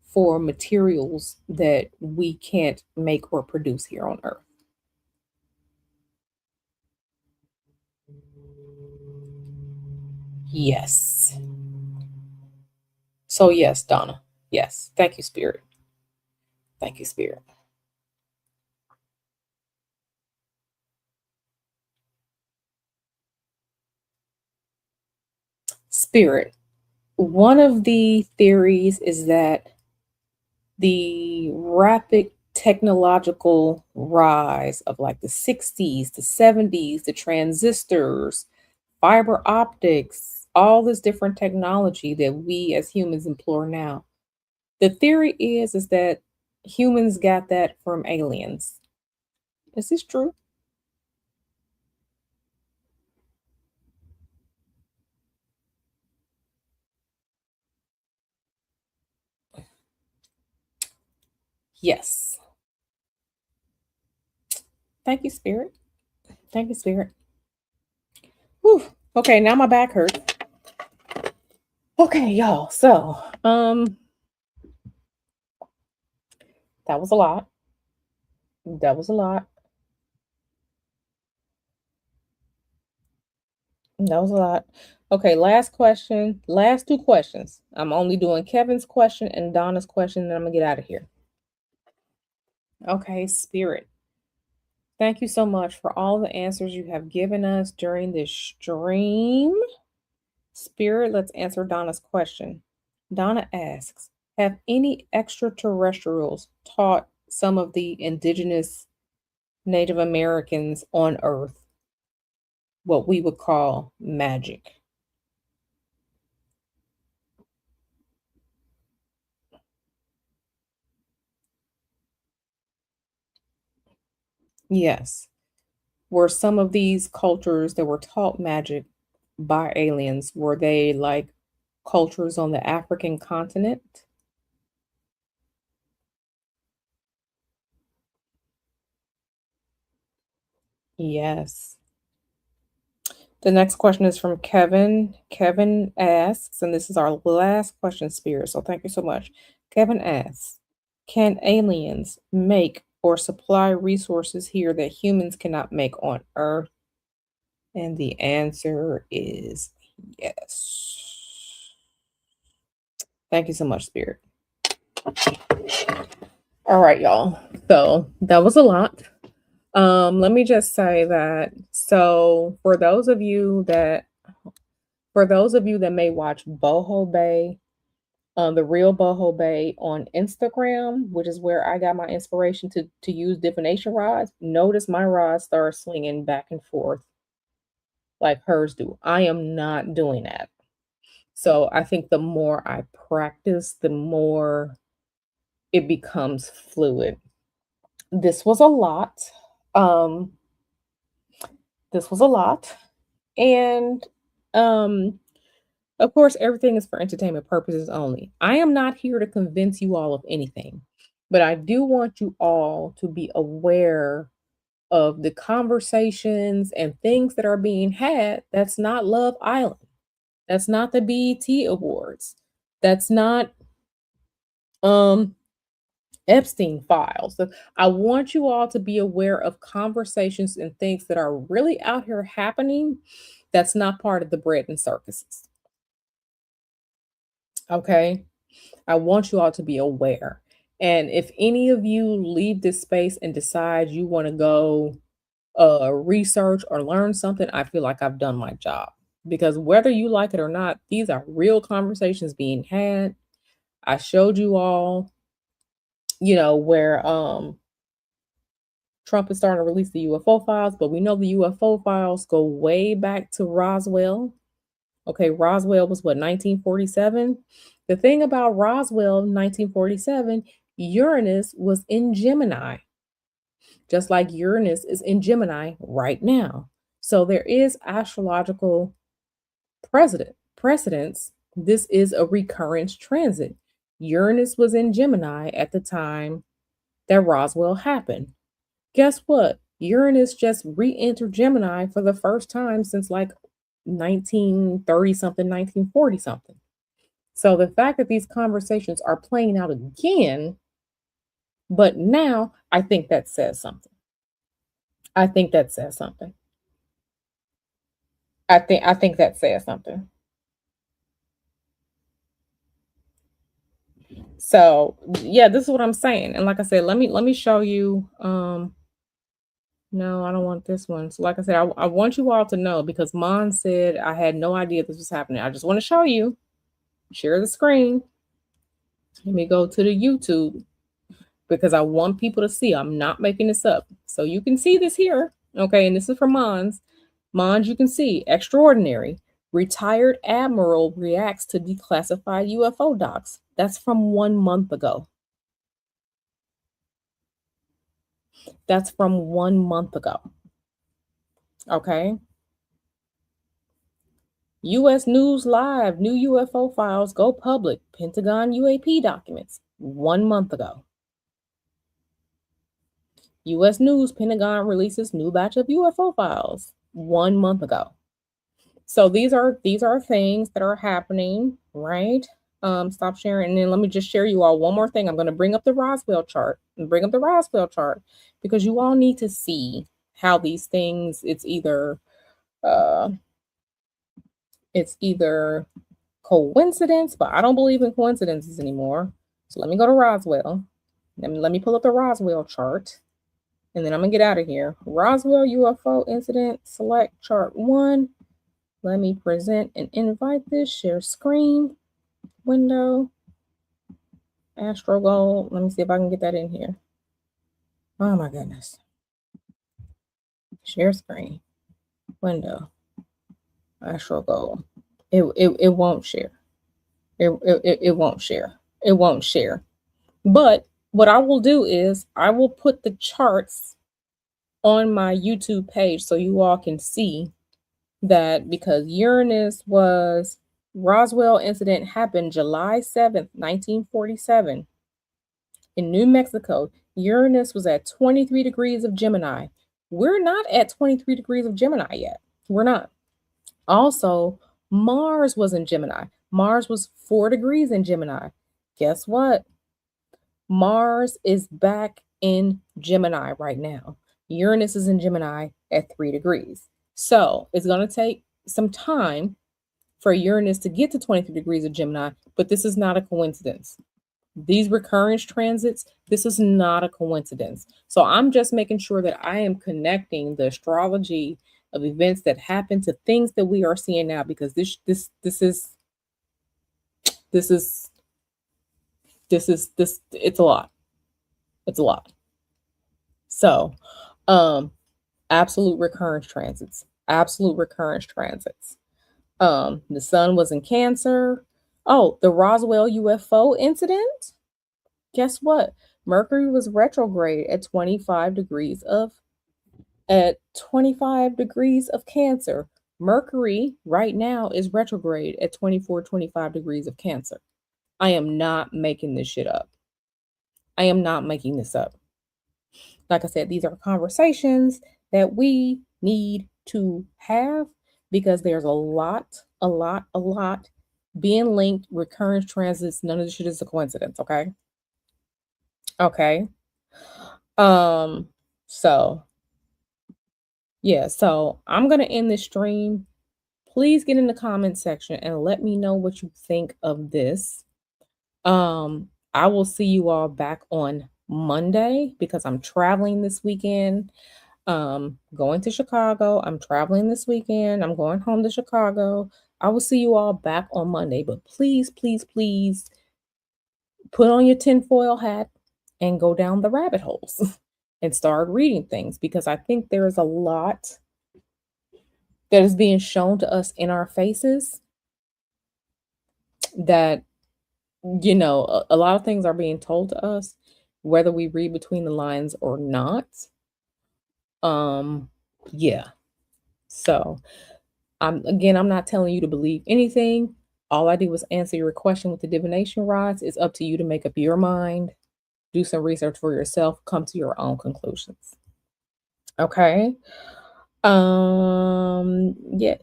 Speaker 1: for materials that we can't make or produce here on Earth? Yes. So yes, Donna. Yes. Thank you, Spirit. Thank you, Spirit. Spirit. One of the theories is that the rapid technological rise of like the 60s, the 70s, the transistors, fiber optics, all this different technology that we as humans employ now. The theory is that humans got that from aliens. Is this true? Yes. Thank you, Spirit. Thank you, Spirit. Whew. Okay, now my back hurts. Okay, y'all. So, that was a lot. That was a lot. That was a lot. Okay, last question. Last two questions. I'm only doing Kevin's question and Donna's question, and I'm gonna get out of here. Okay, Spirit. Thank you so much for all the answers you have given us during this stream. Spirit, let's answer Donna's question. Donna asks, have any extraterrestrials taught some of the indigenous Native Americans on Earth what we would call magic? Yes. Were some of these cultures that were taught magic by aliens, were they like cultures on the African continent? Yes. The next question is from Kevin. Kevin asks, and this is our last question, Spirit. So thank you so much. Kevin asks, can aliens make or supply resources here that humans cannot make on Earth? And the answer is yes. Thank you so much, Spirit. All right, y'all. So that was a lot. Let me just say that, so for those of you that may watch Boho Bay, the real Boho Bay on Instagram, which is where I got my inspiration to use divination rods, notice my rods start swinging back and forth like hers do. I am not doing that. So I think the more I practice, the more it becomes fluid. This was a lot. Um, this was a lot. And um, of course, everything is for entertainment purposes only. I am not here to convince you all of anything, but I do want you all to be aware of the conversations and things that are being had. That's not Love Island. That's not the BET Awards. That's not um Epstein files. So I want you all to be aware of conversations and things that are really out here happening that's not part of the bread and circuses. Okay. I want you all to be aware. And if any of you leave this space and decide you want to go research or learn something, I feel like I've done my job. Because whether you like it or not, these are real conversations being had. I showed you all, where Trump is starting to release the UFO files, but we know the UFO files go way back to Roswell. Okay, Roswell was what, 1947? The thing about Roswell, 1947, Uranus was in Gemini, just like Uranus is in Gemini right now. So there is astrological precedence. This is a recurrence transit. Uranus was in Gemini at the time that Roswell happened. Guess what? Uranus just re-entered Gemini for the first time since like 1930 something, 1940 something. So the fact that these conversations are playing out again, but now I think that says something. I think that says something. I think that says something. So yeah, this is what I'm saying. And like I said, let me show you. No, I don't want this one. So like I said, I want you all to know because Mon said I had no idea this was happening. I just want to show you. Share the screen. Let me go to the YouTube because I want people to see. I'm not making this up. So you can see this here. Okay, and this is from Mons. Mons, you can see extraordinary. Retired admiral reacts to declassified UFO docs. That's from 1 month ago. That's from 1 month ago. Okay. US News Live, new UFO files go public. Pentagon UAP documents. 1 month ago. US News, Pentagon releases new batch of UFO files. 1 month ago. So these are things that are happening, right? Stop sharing. And then let me just share you all one more thing. I'm going to bring up the Roswell chart because you all need to see how these things, uh it's either coincidence, but I don't believe in coincidences anymore. So let me go to Roswell. Let me pull up the Roswell chart. And then I'm gonna get out of here. Roswell UFO incident, select chart 1. Let me present and invite this, share screen, window, Astro Gold. Let me see if I can get that in here. Oh my goodness. Share screen, window, Astro Gold. It won't share. It won't share. It won't share. But what I will do is I will put the charts on my YouTube page so you all can see that because Roswell incident happened July 7th, 1947 in New Mexico. Uranus was at 23 degrees of Gemini. We're not at 23 degrees of Gemini yet. We're not. Also, Mars was in Gemini. Mars was 4 degrees in Gemini. Guess what? Mars is back in Gemini right now. Uranus is in Gemini at 3 degrees. So it's going to take some time for Uranus to get to 23 degrees of Gemini, but this is not a coincidence. These recurrence transits, this is not a coincidence. So I'm just making sure that I am connecting the astrology of events that happen to things that we are seeing now, because this it's a lot. It's a lot. So, absolute recurrence transits. Absolute recurrence transits. The sun was in Cancer. Oh, the Roswell UFO incident. Guess what? Mercury was retrograde at 25 degrees of Cancer. Mercury right now is retrograde at 24, 25 degrees of Cancer. I am not making this shit up. I am not making this up. Like I said, these are conversations that we need to have because there's a lot being linked, recurrence transits. None of this shit is a coincidence, okay? Okay. Um, so yeah, so I'm gonna end this stream. Please get in the comment section and let me know what you think of this. I will see you all back on Monday because I'm traveling this weekend. Going to Chicago. I'm traveling this weekend. I'm going home to Chicago. I will see you all back on Monday, but please, please, please put on your tinfoil hat and go down the rabbit holes and start reading things because I think there is a lot that is being shown to us in our faces that, a lot of things are being told to us, whether we read between the lines or not. Um, yeah. So I'm not telling you to believe anything. All I did was answer your question with the divination rods. It's up to you to make up your mind, do some research for yourself, come to your own conclusions. Okay. Yeah,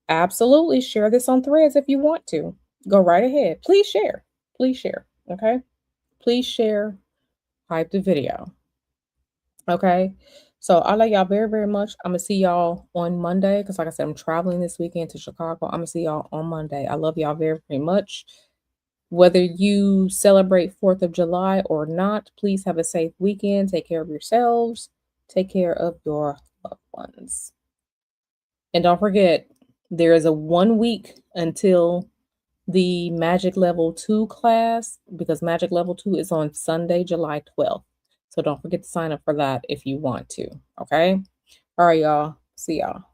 Speaker 1: absolutely. Share this on threads if you want to. Go right ahead. Please share. Please share. Okay. Please share. Hype the video. Okay. So I like y'all very, very much. I'm gonna see y'all on Monday because, like I said, I'm traveling this weekend to Chicago. I'm gonna see y'all on Monday. I love y'all very, very much. Whether you celebrate 4th of July or not, please have a safe weekend. Take care of yourselves. Take care of your loved ones. And don't forget, there is a 1 week until the Magic Level 2 class because Magic Level 2 is on Sunday, July 12th. So don't forget to sign up for that if you want to. Okay. All right, y'all. See y'all.